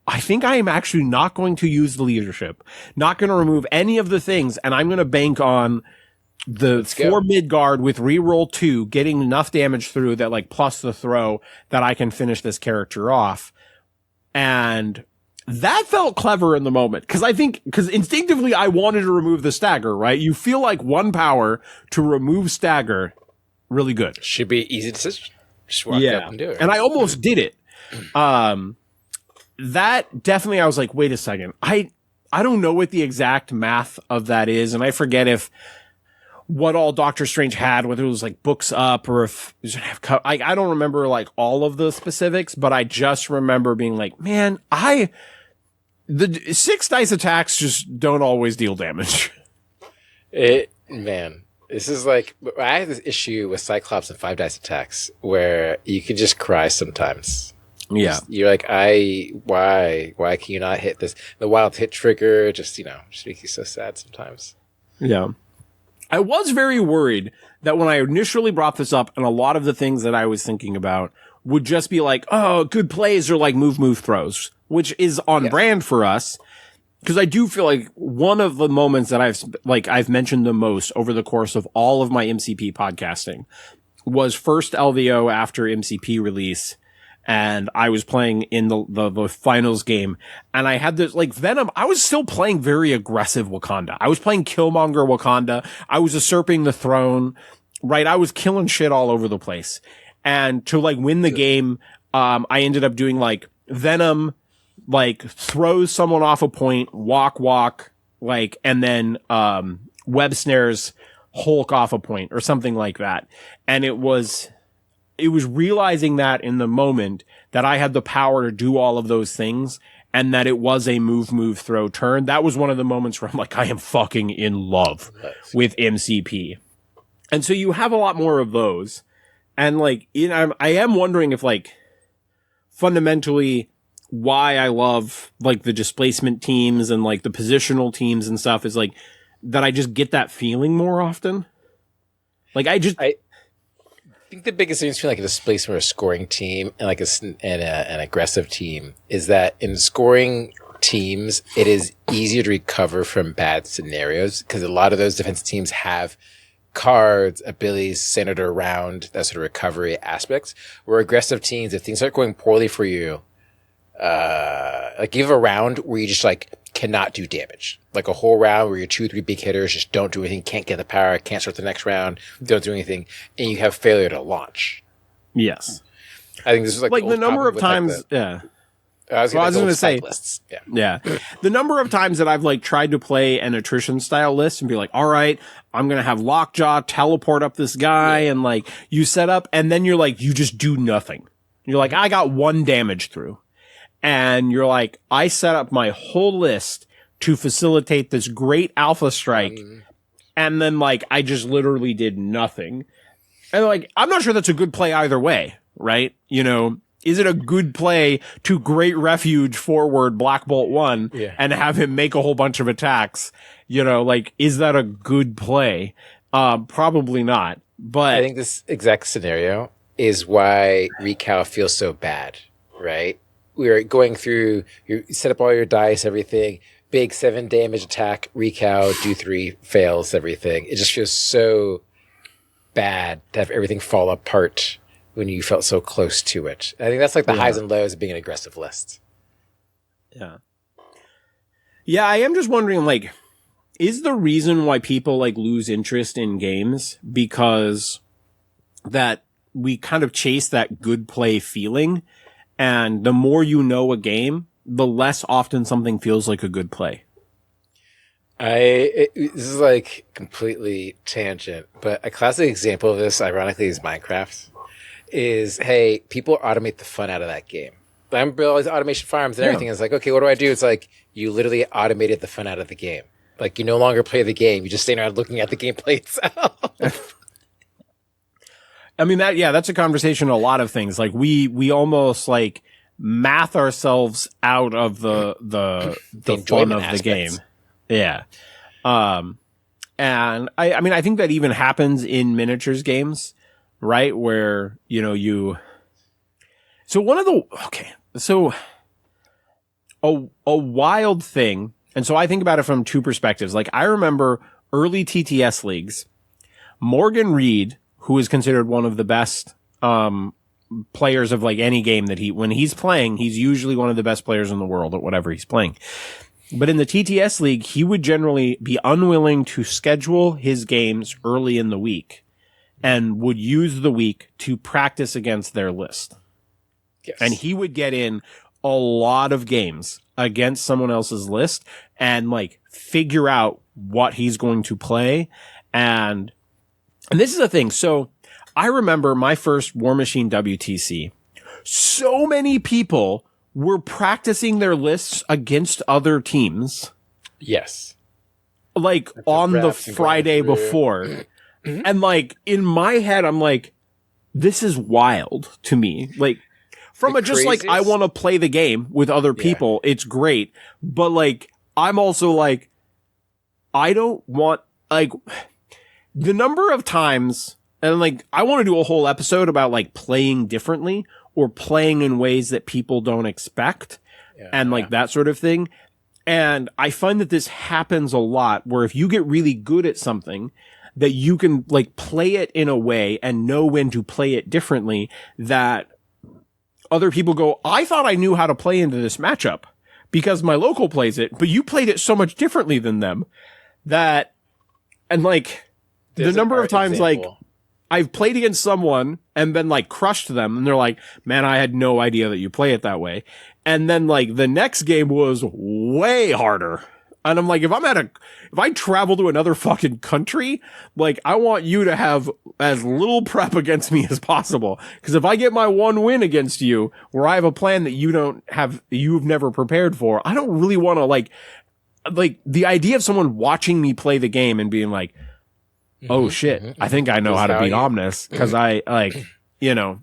I think I am actually not going to use the leadership, not going to remove any of the things, and I'm going to bank on the 4 mid-guard with reroll 2, getting enough damage through that, like, plus the throw, that I can finish this character off. And that felt clever in the moment, because instinctively I wanted to remove the stagger, right? You feel like 1 power to remove stagger, really good. Should be easy decision. Just walk up and do it. And I almost did it. That definitely, I was like, wait a second. I don't know what the exact math of that is, and I forget what all Doctor Strange had, whether it was like books up or if it was I don't remember like all of the specifics, but I just remember being like, man, the 6 dice attacks just don't always deal damage. This is like, I have this issue with Cyclops and 5 dice attacks where you can just cry sometimes. Yeah. You're like, why can you not hit this? The wild hit trigger just makes you so sad sometimes. Yeah. I was very worried that when I initially brought this up, and a lot of the things that I was thinking about would just be like, oh, good plays are like move throws, which is on brand for us. Because I do feel like one of the moments that I've mentioned the most over the course of all of my MCP podcasting was first LVO after MCP release. And I was playing in the finals game, and I had this, like, Venom. I was still playing very aggressive Wakanda. I was playing Killmonger Wakanda. I was usurping the throne, right? I was killing shit all over the place. And to, like, win the game, I ended up doing, like, Venom, like, throws someone off a point, walk, like, and then, web snares Hulk off a point or something like that. And it was realizing that in the moment that I had the power to do all of those things, and that it was a move, throw, turn. That was one of the moments where I'm like, I am fucking in love with MCP. And so you have a lot more of those. And like, I am wondering if, like, fundamentally why I love like the displacement teams and like the positional teams and stuff is like that I just get that feeling more often. Like think the biggest difference between like a displacement or a scoring team and like an aggressive team is that in scoring teams, it is easier to recover from bad scenarios because a lot of those defensive teams have cards, abilities centered around that sort of recovery aspects. Where aggressive teams, if things start going poorly for you, like you have a round where you just like cannot do damage. Like a whole round where your 2-3 big hitters just don't do anything, can't get the power, can't start the next round, don't do anything, and you have failure to launch. Yes. I think this is like the number of times, like yeah. I was going to say, yeah. The number of times that I've like tried to play an attrition style list and be like, all right, I'm going to have Lockjaw teleport up this guy and like you set up and then you're like, you just do nothing. You're like, I got 1 damage through. And you're like, I set up my whole list to facilitate this great alpha strike. And then like, I just literally did nothing. And like, I'm not sure that's a good play either way, right? You know, is it a good play to great refuge forward Black Bolt 1 and have him make a whole bunch of attacks? You know, like, is that a good play? Probably not. But I think this exact scenario is why Recal feels so bad, right? We're going through, you set up all your dice, everything, big 7 damage attack, Recal, do 3, fails everything. It just feels so bad to have everything fall apart when you felt so close to it. I think that's like the highs and lows of being an aggressive list. Yeah. Yeah, I am just wondering, like, is the reason why people like lose interest in games because that we kind of chase that good play feeling? And the more you know a game, the less often something feels like a good play. This is like completely tangent, but a classic example of this, ironically, is Minecraft. Is, hey, people automate the fun out of that game. I'm building all these automation farms and everything. It's like, okay, what do I do? It's like, you literally automated the fun out of the game. Like, you no longer play the game. You just stand around looking at the gameplay itself. I mean, that's a conversation on a lot of things. Like we almost like math ourselves out of the fun of the game. Yeah. And I mean, I think that even happens in miniatures games, right? Where, you know, so a wild thing. And so I think about it from 2 perspectives. Like I remember early TTS leagues, Morgan Reed, who is considered one of the best players of like any game that when he's playing, he's usually one of the best players in the world at whatever he's playing. But in the TTS league, he would generally be unwilling to schedule his games early in the week and would use the week to practice against their list. Yes. And he would get in a lot of games against someone else's list and like figure out what he's going to play. And this is the thing. So I remember my first War Machine WTC. So many people were practicing their lists against other teams. Yes. Like on the Friday before. And like in my head, I'm like, this is wild to me. Like from a just like, I want to play the game with other people. It's great. But like, I'm also like, I don't want like the number of times, and like, I want to do a whole episode about like playing differently or playing in ways that people don't expect and like that sort of thing. And I find that this happens a lot where if you get really good at something that you can like play it in a way and know when to play it differently that other people go, I thought I knew how to play into this matchup because my local plays it, but you played it so much differently than them that, and like the number of times like I've played against someone and been like crushed them and they're like, man, I had no idea that you play it that way. And then like the next game was way harder. And I'm like, if I travel to another fucking country, like I want you to have as little prep against me as possible. Cause if I get my 1 win against you where I have a plan that you've never prepared for, I don't really want to like the idea of someone watching me play the game and being like, oh shit, I think I know how to beat Omnis. Cause I like, you know,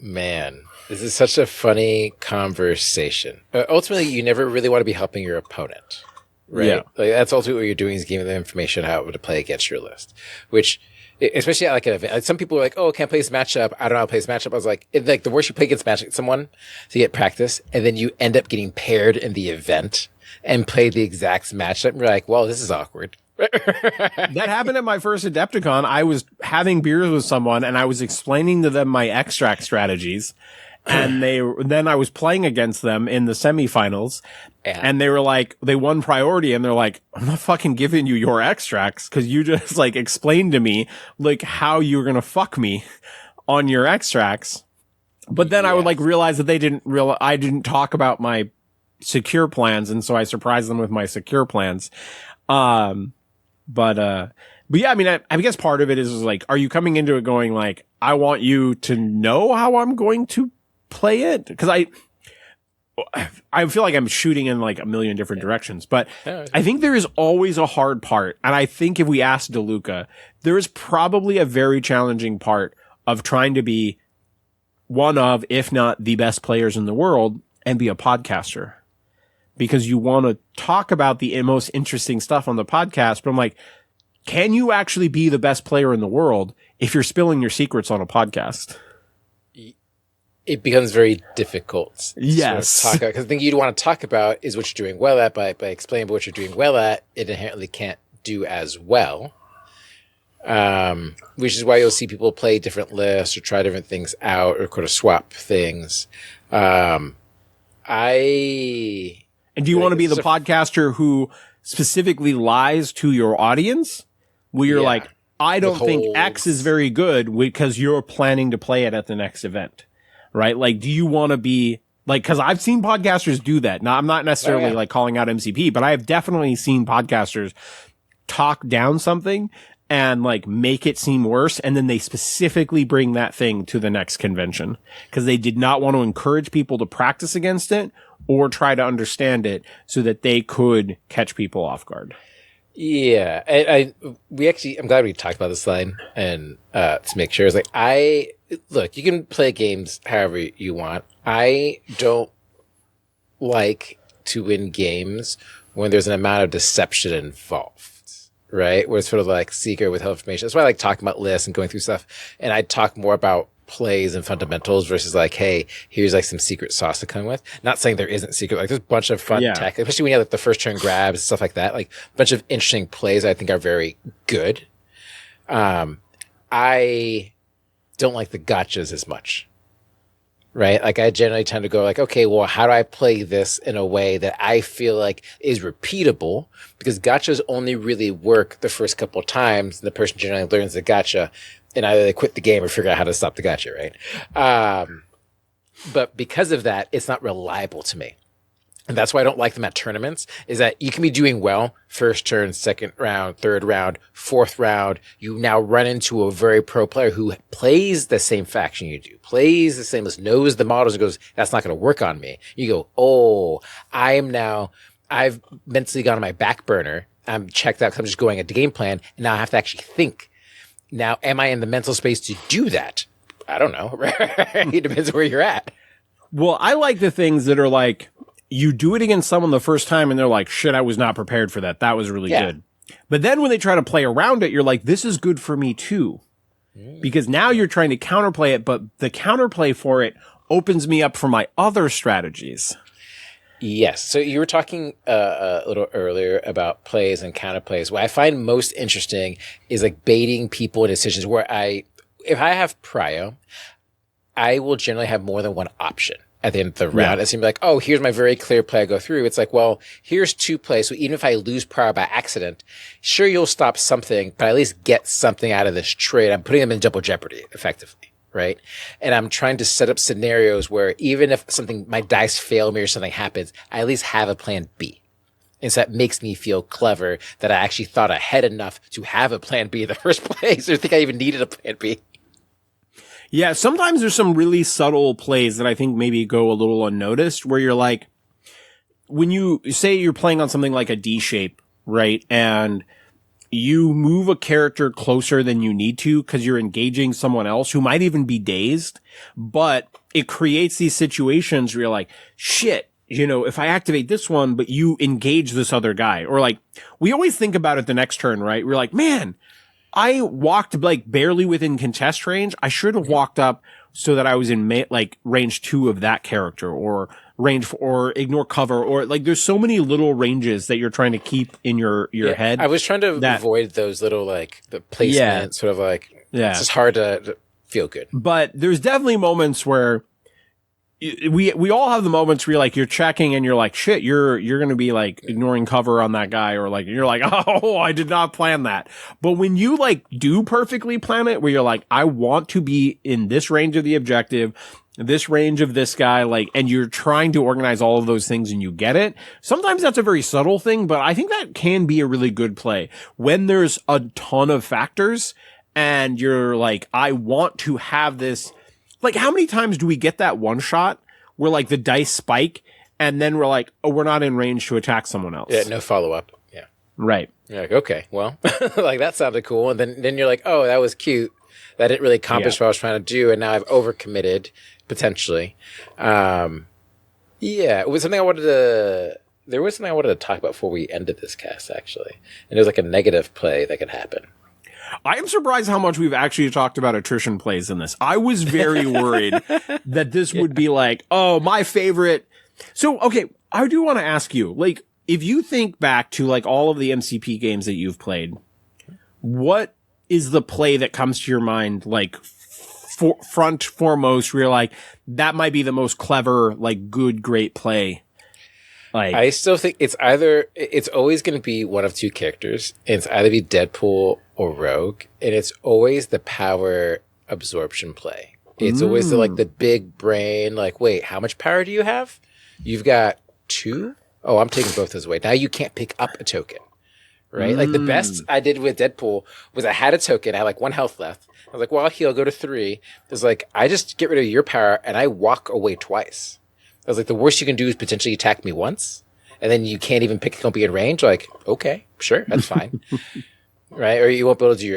man, this is such a funny conversation. Ultimately, you never really want to be helping your opponent, right? Yeah. Like that's ultimately what you're doing is giving them information how to play against your list, which, especially at like an event, like some people are like, "Oh, can't play this matchup. I don't know how to play this matchup." I was like, like the worst you play against someone to get practice, and then you end up getting paired in the event and play the exact matchup. And you're like, "Well, this is awkward." That happened at my first Adepticon. I was having beers with someone and I was explaining to them my extract strategies. And then I was playing against them in the semifinals and they were like, they won priority and they're like, I'm not fucking giving you your extracts because you just like explained to me like how you were going to fuck me on your extracts. But then I would like realize that I didn't talk about my secure plans. And so I surprised them with my secure plans. But yeah, I mean, I guess part of it is like, are you coming into it going like, I want you to know how I'm going to play it? Cause I feel like I'm shooting in like a million different directions, but I think there is always a hard part. And I think if we ask DeLuca, there is probably a very challenging part of trying to be one of, if not the best players in the world and be a podcaster. Because you want to talk about the most interesting stuff on the podcast. But I'm like, can you actually be the best player in the world if you're spilling your secrets on a podcast? It becomes very difficult. Yes. Because the thing you'd want to talk about is what you're doing well at. By explaining what you're doing well at, it inherently can't do as well. Which is why you'll see people play different lists or try different things out or kind of swap things. And do you want to be the podcaster who specifically lies to your audience? Where you're like, I don't think X is very good because you're planning to play it at the next event, right? Like, do you want to be like, cause I've seen podcasters do that. Now, I'm not necessarily like calling out MCP, but I have definitely seen podcasters talk down something and like make it seem worse. And then they specifically bring that thing to the next convention because they did not want to encourage people to practice against it or try to understand it so that they could catch people off guard. Yeah. I'm glad we talked about this line and, to make sure it's like, look, you can play games however you want. I don't like to win games when there's an amount of deception involved, right? Where it's sort of like secret withheld information. That's why I like talking about lists and going through stuff. And I talk more about plays and fundamentals versus like, hey, here's like some secret sauce to come with. Not saying there isn't secret, like there's a bunch of fun tech, especially when you have like the first turn grabs and stuff like that. Like a bunch of interesting plays I think are very good. I don't like the gotchas as much, right? Like I generally tend to go like, okay, well, how do I play this in a way that I feel like is repeatable? Because gotchas only really work the first couple of times. And the person generally learns the gotcha and either they quit the game or figure out how to stop the gotcha, right? But because of that, it's not reliable to me. And that's why I don't like them at tournaments, is that you can be doing well first turn, second round, third round, fourth round. You now run into a very pro player who plays the same faction you do, plays the same list, knows the models and goes, that's not going to work on me. You go, oh, I've mentally gone on my back burner. I'm checked out because I'm just going at the game plan. And now I have to actually think. Now, am I in the mental space to do that? I don't know. It depends where you're at. Well, I like the things that are like, you do it against someone the first time and they're like, shit, I was not prepared for that. That was really good. But then when they try to play around it, you're like, this is good for me too. Because now you're trying to counterplay it, but the counterplay for it opens me up for my other strategies. Yes. So you were talking a little earlier about plays and counterplays. What I find most interesting is like baiting people in decisions where if I have prio, I will generally have more than one option at the end of the round. It seems like, oh, here's my very clear play I go through. It's like, well, here's two plays. So even if I lose prio by accident, sure, you'll stop something, but at least get something out of this trade. I'm putting them in double jeopardy effectively. Right. And I'm trying to set up scenarios where even if my dice fail me or something happens, I at least have a plan B. And so that makes me feel clever that I actually thought ahead enough to have a plan B in the first place or think I even needed a plan B. Yeah. Sometimes there's some really subtle plays that I think maybe go a little unnoticed where you're like, when you say you're playing on something like a D shape, right? And you move a character closer than you need to because you're engaging someone else who might even be dazed, but it creates these situations where you're like, shit, if I activate this one, but you engage this other guy, or like, we always think about it the next turn, right? We're like, man, I walked like barely within contest range. I should have walked up so that I was in range 2 of that character, or or ignore cover, or like there's so many little ranges that you're trying to keep in your head. I was trying to avoid those little like the placement sort of like, it's just hard to feel good. But there's definitely moments where we all have the moments where you're checking and you're like, shit, you're going to be like ignoring cover on that guy, or like, you're like, oh, I did not plan that. But when you like do perfectly plan it, where you're like, I want to be in this range of the objective, this range of this guy, like, and you're trying to organize all of those things and you get it. Sometimes that's a very subtle thing, but I think that can be a really good play when there's a ton of factors and you're like, I want to have this. Like, how many times do we get that one shot where like the dice spike and then we're like, oh, we're not in range to attack someone else? Yeah, no follow up. Yeah. Right. You're like, okay, well, like that sounded cool. And then you're like, oh, that was cute. That didn't really accomplish what I was trying to do. And now I've overcommitted potentially. It was something there was something I wanted to talk about before we ended this cast, actually. And it was like a negative play that could happen. I am surprised how much we've actually talked about attrition plays in this. I was very worried that this would be like, oh, my favorite. So, okay, I do want to ask you, like, if you think back to like all of the MCP games that you've played, what is the play that comes to your mind, like foremost, where you're like, that might be the most clever, like good, great play? Like, I still think it's always going to be one of two characters. It's either be Deadpool or Rogue, and it's always the power absorption play. It's always the big brain, like, wait, how much power do you have? You've got 2? Oh, I'm taking both those away. Now you can't pick up a token, right? Like the best I did with Deadpool was I had a token. I had like 1 health left. I was like, well, I'll heal, go to 3. It's like, I just get rid of your power and I walk away twice. I was like, the worst you can do is potentially attack me once, and then you can't even pick, don't be in range. Like, okay, sure, that's fine. Right? Or you won't be able to do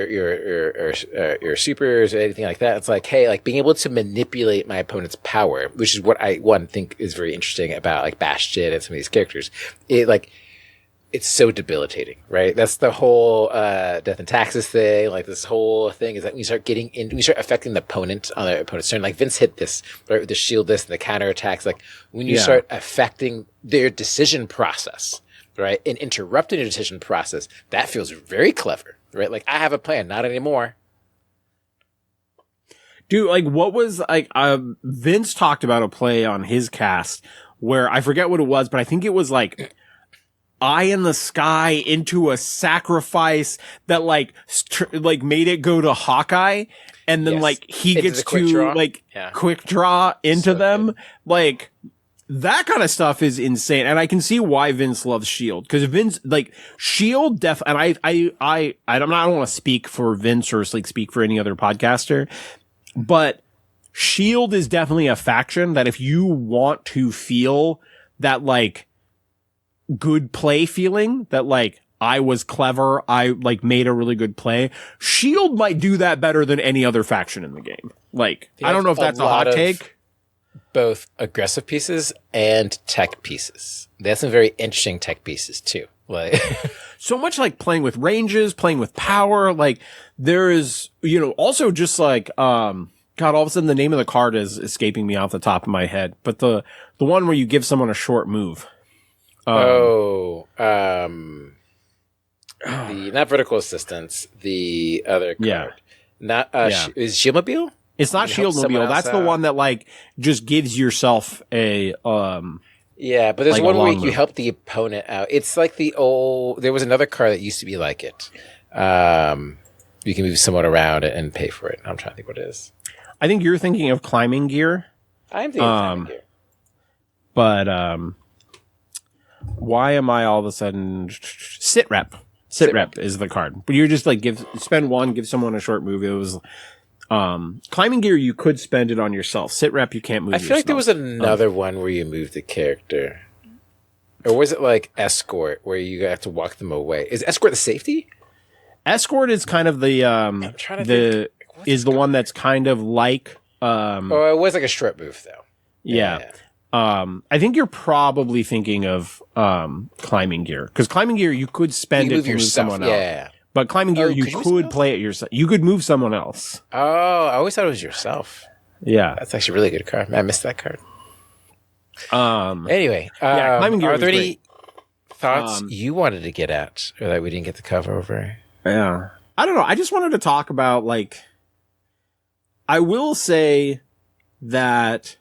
your supers or anything like that. It's like, hey, like being able to manipulate my opponent's power, which is what I think is very interesting about like Bastion and some of these characters. It's so debilitating, right? That's the whole death and taxes thing. Like this whole thing is that when you start affecting the opponent on their opponent's turn, like Vince hit this, right, with the shield this and the counter attacks. Like when you start affecting their decision process, right, and interrupting their decision process, that feels very clever, right? Like I have a plan, not anymore. Dude, like what was like Vince talked about a play on his cast where I forget what it was, but I think it was like eye in the sky into a sacrifice that like made it go to Hawkeye, and then like he gets to quick draw into them. Good. Like that kind of stuff is insane, and I can see why Vince loves Shield, because Vince like Shield and I don't want to speak for Vince or like speak for any other podcaster, but Shield is definitely a faction that if you want to feel that like good play feeling, that like I was clever, I like made a really good play, Shield might do that better than any other faction in the game. Like I don't know if that's a hot take. Both aggressive pieces and tech pieces. They have some very interesting tech pieces too. Like so much like playing with ranges, playing with power. Like there is, also just like God, all of a sudden the name of the card is escaping me off the top of my head. But the one where you give someone a short move. The not vertical assistance, the other card. Not is Shieldmobile? It's not Shieldmobile. That's the one that like just gives yourself a yeah, but there's like one where you help the opponent out. It's like there was another card that used to be like it. You can move someone around and pay for it. I'm trying to think what it is. I think you're thinking of climbing gear. I'm thinking of climbing gear. But why am I all of a sudden sit rep? Sit rep is the card. But you're just like spend 1, give someone a short move. It was climbing gear, you could spend it on yourself. Sit rep, you can't move. I feel like there was another one where you moved the character. Or was it like escort where you have to walk them away? Is escort the safety? Escort is kind of the one that's kind of like it was like a strip move though. Yeah. I think you're probably thinking of climbing gear, because climbing gear you could spend it to move someone else. But climbing gear you could play it yourself. You could move someone else. Oh, I always thought it was yourself. Yeah, that's actually a really good card. I missed that card. Anyway, climbing gear. Are there any thoughts you wanted to get at, or that we didn't get to cover over? Yeah, I don't know. I just wanted to talk about, like, I will say that,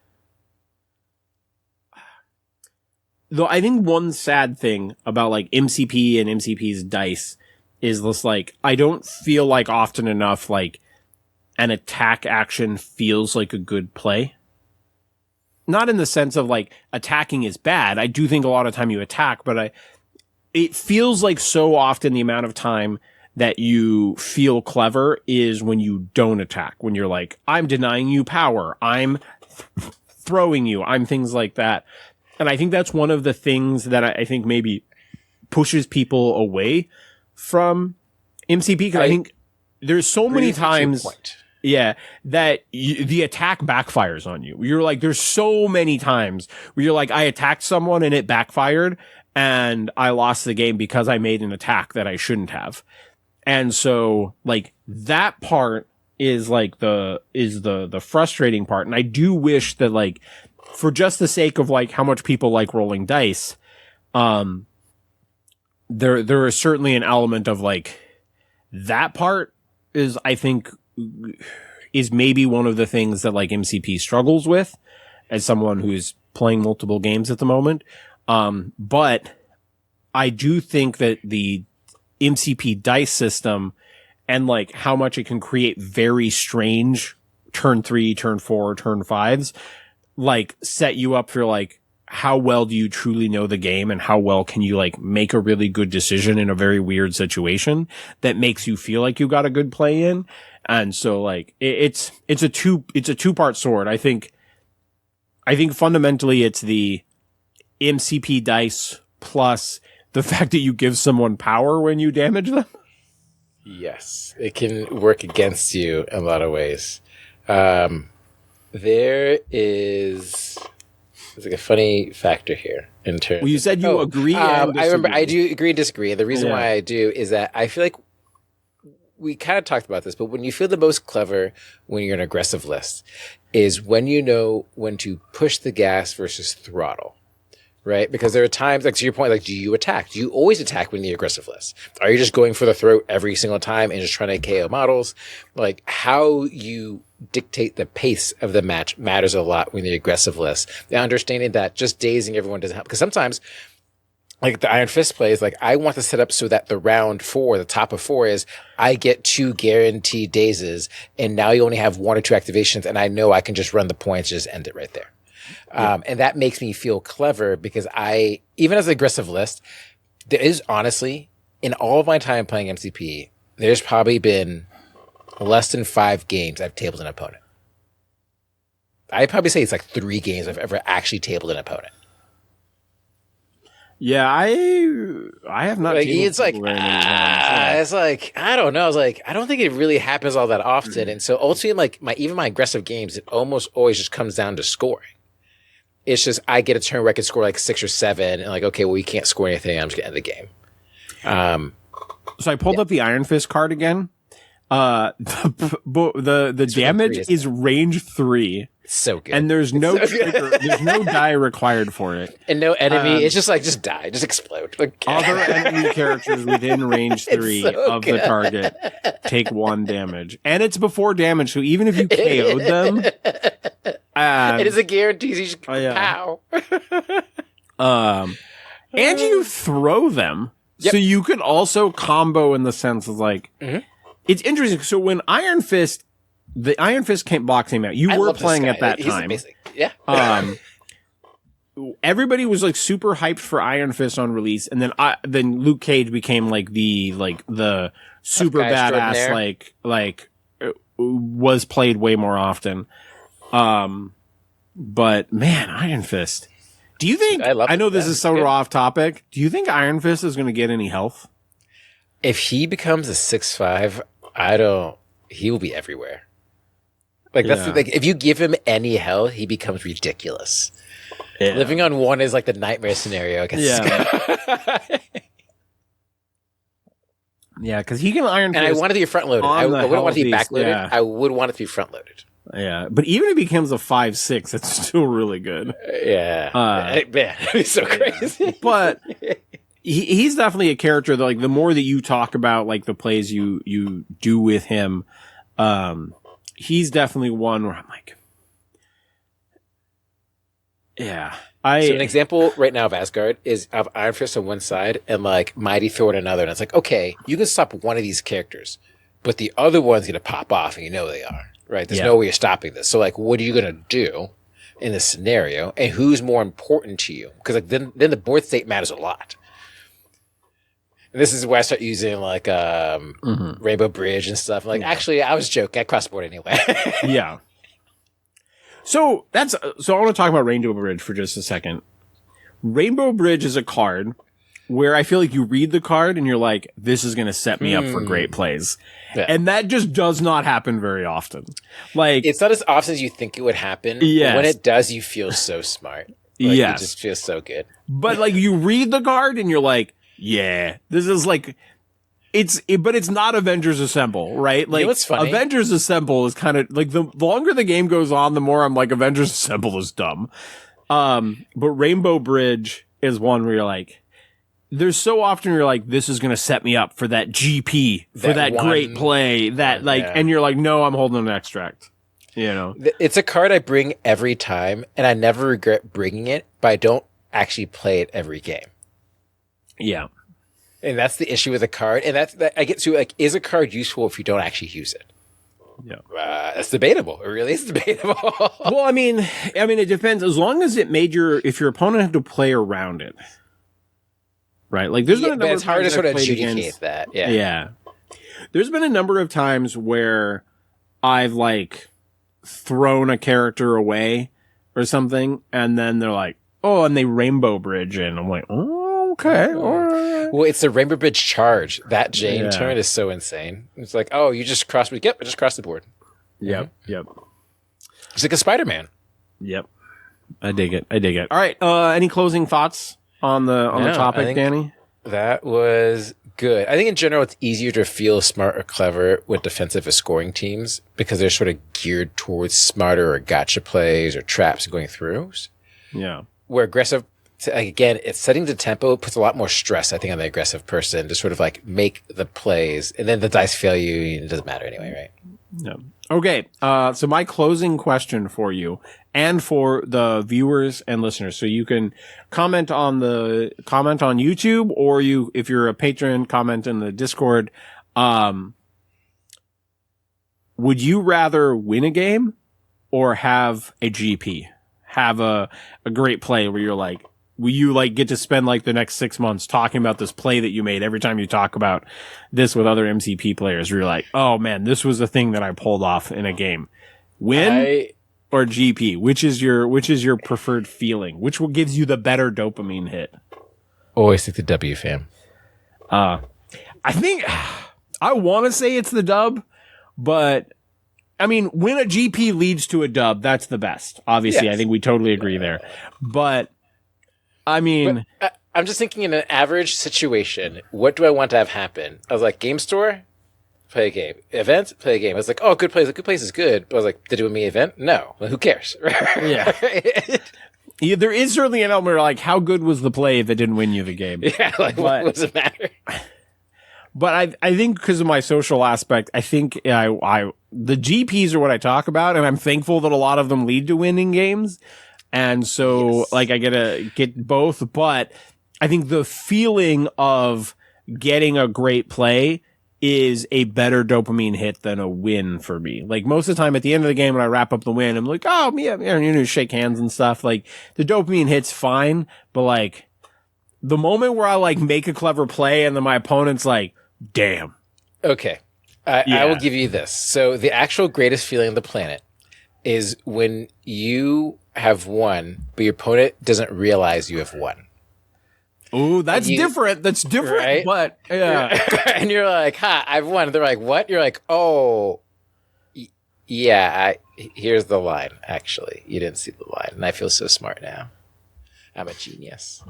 though, I think one sad thing about, like, MCP and MCP's dice is this, like, I don't feel like often enough, like, an attack action feels like a good play. Not in the sense of, like, attacking is bad. I do think a lot of time you attack, but it feels like so often the amount of time that you feel clever is when you don't attack. When you're like, I'm denying you power. I'm throwing you. I'm things like that. And I think that's one of the things that I think maybe pushes people away from MCP. Because I think there's so many times, that the attack backfires on you. You're like, there's so many times where you're like, I attacked someone and it backfired and I lost the game because I made an attack that I shouldn't have. And so, like, that part is like the frustrating part. And I do wish that, like, for just the sake of, like, how much people like rolling dice, there is certainly an element of, like, that part is, I think, is maybe one of the things that, like, MCP struggles with as someone who's playing multiple games at the moment. But I do think that the MCP dice system and, like, how much it can create very strange turn 3, turn 4, turn 5s, like, set you up for, like, how well do you truly know the game and how well can you, like, make a really good decision in a very weird situation that makes you feel like you got a good play in. And so, like, it's a two-part sword. I think fundamentally it's the MCP dice plus the fact that you give someone power when you damage them. Yes, it can work against you in a lot of ways. There's like a funny factor here in terms. Well, you said you agree. And I remember I do agree and disagree. And the reason why I do is that I feel like we kind of talked about this, but when you feel the most clever when you're an aggressive list is when you know when to push the gas versus throttle. Right? Because there are times, like, to your point, like, do you attack? Do you always attack when the aggressive list? Are you just going for the throat every single time and just trying to KO models? Like, how you dictate the pace of the match matters a lot when the aggressive list. The understanding that just dazing everyone doesn't help. Because sometimes, like, the Iron Fist play is like, I want to set up so that the round 4, the top of 4 is, I get 2 guaranteed dazes, and now you only have 1 or 2 activations, and I know I can just run the points, just end it right there. And that makes me feel clever because even as an aggressive list, there is honestly, in all of my time playing MCP, there's probably been less than 5 games I've tabled an opponent. I'd probably say it's like 3 games I've ever actually tabled an opponent. Yeah, I have not. Like, it's like, it's like, I don't know. I was like, I don't think it really happens all that often. And so ultimately, like, even my aggressive games, it almost always just comes down to scoring. It's just, I get a turn where I can score like 6 or 7 and like, okay, well, you can't score anything. I'm just going to end the game. So I pulled up the Iron Fist card again. The damage is range 3. It's so good. And there's no trigger, there's no die required for it. And no enemy. It's just like, just die, just explode. Like, other enemy characters within range 3 of the target take 1 damage. And it's before damage, so even if you KO'd them, it is a guarantee. You just pow. And you throw them, so you could also combo in the sense of, like, it's interesting. So when the Iron Fist block came out, you were playing at that time. Amazing. Yeah. Everybody was like super hyped for Iron Fist on release, and then Luke Cage became like the super badass, like was played way more often. But man, Iron Fist. Do you think? I know this is so off topic. Do you think Iron Fist is going to get any health? If he becomes a 6/5, he will be everywhere. Like, that's the thing. If you give him any health, he becomes ridiculous. Yeah. Living on one is like the nightmare scenario. I guess. Yeah. Yeah, because he can Iron Fist. And I want it to be front loaded. I wouldn't want it to be back loaded. Yeah. I would want it to be front loaded. Yeah, but even if he becomes a 5/6, it's still really good. Yeah, man, it's so crazy. But he's definitely a character that, like, the more that you talk about, like, the plays you do with him, he's definitely one where I'm like, yeah. So an example right now of Asgard is of Iron Fist on one side and like Mighty Thor on another, and it's like, okay, you can stop one of these characters, but the other one's gonna pop off, and you know they are. Right, there's no way you're stopping this. So, like, what are you gonna do in this scenario, and who's more important to you? Because like then the board state matters a lot. And this is where I start using like Rainbow Bridge and stuff. Like, actually, I was joking. I crossed the board anyway. Yeah. So I want to talk about Rainbow Bridge for just a second. Rainbow Bridge is a card where I feel like you read the card and you're like, this is going to set me up for great plays. Yeah. And that just does not happen very often. Like, it's not as often as you think it would happen. Yes. When it does, you feel so smart. Like, yes. It just feels so good. But like, you read the card and you're like, yeah, this is like, but it's not Avengers Assemble, right? Like, what's funny? Avengers Assemble is kind of like, the longer the game goes on, the more I'm like, Avengers Assemble is dumb. But Rainbow Bridge is one where you're like, there's so often you're like, this is going to set me up for that GP, for that great play, that like, and you're like, no, I'm holding an extract, you know? It's a card I bring every time, and I never regret bringing it, but I don't actually play it every game. Yeah. And that's the issue with the card. And that I get to, like, is a card useful if you don't actually use it? Yeah. It's debatable. It really is debatable. Well, I mean, it depends. As long as it made if your opponent had to play around it. Right, like there's been a number it's of hard times to sort of adjudicate that. Yeah, yeah. There's been a number of times where I've like thrown a character away or something, and then they're like, "Oh," and they Rainbow Bridge, and I'm like, "Oh, okay." All right. Well, it's the Rainbow Bridge charge. That Jane turn is so insane. It's like, "Oh, you just crossed me." Yep, I just crossed the board. Yep, yep. It's like a Spider-Man. Yep, I dig it. All right, any closing thoughts on the topic, Danny? That was good. I think in general, it's easier to feel smart or clever with defensive or scoring teams because they're sort of geared towards smarter or gotcha plays or traps going through. Yeah. Where aggressive, again, it's setting the tempo, puts a lot more stress, I think, on the aggressive person to sort of like make the plays, and then the dice fail you, and it doesn't matter anyway, right? Yeah. Okay. So my closing question for you and for the viewers and listeners, so you can comment on YouTube, or if you're a patron, comment in the Discord. Would you rather win a game or have a GP? Have a great play where you're like, will you like get to spend like the next 6 months talking about this play that you made every time you talk about this with other MCP players, where you're like, oh man, this was the thing that I pulled off in a game. Win or GP? Which is your preferred feeling? Which gives you the better dopamine hit? Always think the W, fam. I think I want to say it's the dub, but I mean, when a GP leads to a dub, that's the best. Obviously, yes. I think we totally agree there. But I mean, I'm just thinking in an average situation, what do I want to have happen? I was like, game store, play a game. Event, play a game. I was like, oh, good place. A good place is good. But I was like, did it win me an event? No. Well, who cares? Yeah. Yeah. There is certainly an element of like, how good was the play if it didn't win you the game? Yeah. Like, what does it matter? But I think because of my social aspect, I think the GPs are what I talk about, and I'm thankful that a lot of them lead to winning games. And so, like, I get both, but I think the feeling of getting a great play is a better dopamine hit than a win for me. Like, most of the time at the end of the game when I wrap up the win, I'm like, oh, yeah, you know, shake hands and stuff. Like, the dopamine hit's fine, but like, the moment where I like make a clever play and then my opponent's like, damn. Okay. I will give you this. So the actual greatest feeling on the planet is when you have won, but your opponent doesn't realize you have won. Oh, that's different. That's different, right? But yeah. And you're like, ha, I've won. They're like, what? You're like, oh, yeah, here's the line, actually. You didn't see the line. And I feel so smart now. I'm a genius.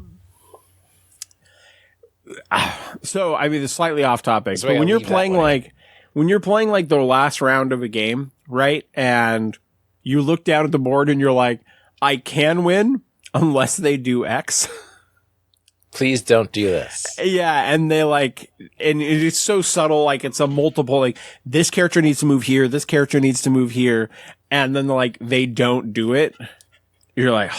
So, I mean, it's slightly off topic, but when you're playing like the last round of a game, right? And you look down at the board and you're like, I can win unless they do X. Please don't do this. Yeah. And they like, and it's so subtle. Like it's a multiple, like this character needs to move here. This character needs to move here. And then like they don't do it. You're like,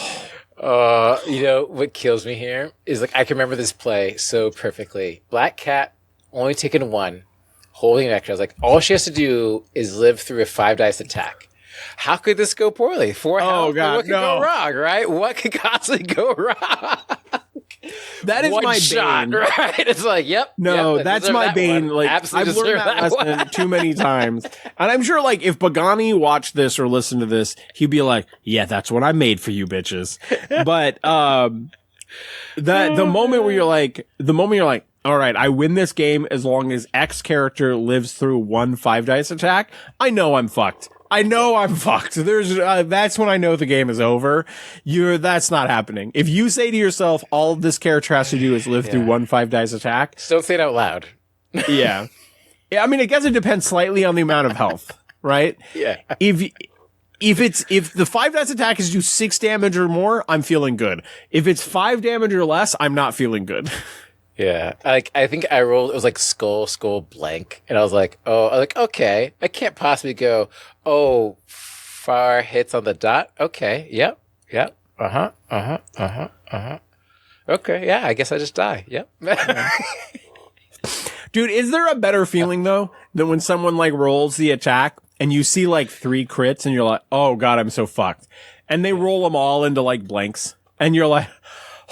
you know, what kills me here is like, I can remember this play so perfectly. Black Cat only taking 1, holding an extra. I was like, all she has to do is live through a 5 dice attack. How could this go poorly? 4 health, God, what could go wrong, right? What could possibly go wrong? That is my shot, bane. Right? It's like, yep. No, yep, that's my bane. Like, I've learned that lesson too many times. And I'm sure, like, if Pagani watched this or listened to this, he'd be like, yeah, that's what I made for you bitches. But, the moment where you're like, all right, I win this game as long as X character lives through 1 5 dice attack, I know I'm fucked. There's, that's when I know the game is over. That's not happening. If you say to yourself, all this character has to do is live through 1 5 dice attack. Just don't say it out loud. Yeah. I mean, I guess it depends slightly on the amount of health, right? Yeah. If the 5 dice attack is do 6 damage or more, I'm feeling good. If it's 5 damage or less, I'm not feeling good. Yeah, like I think I rolled. It was like skull, blank, and I was like, okay, I can't possibly go. Oh, far hits on the dot. Okay, yep. Okay, yeah, I guess I just die. Yep. Dude, is there a better feeling though than when someone like rolls the attack and you see like 3 crits and you're like, oh god, I'm so fucked, and they roll them all into like blanks, and you're like.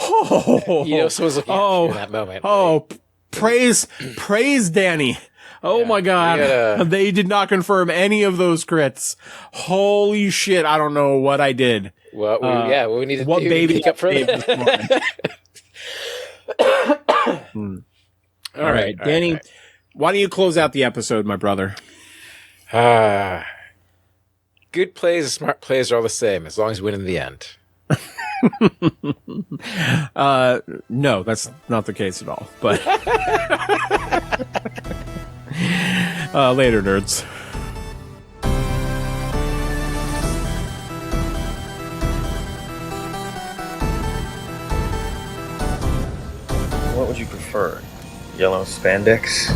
Oh, you know, someone's looking at you in that moment. Oh, right? praise Danny. Oh my God. They did not confirm any of those crits. Holy shit. I don't know what I did. What we need to what do baby pick up for this morning. All right, Danny, why don't you close out the episode, my brother? Good plays and smart plays are all the same as long as you win in the end. No, that's not the case at all. But later, nerds. What would you prefer? Yellow spandex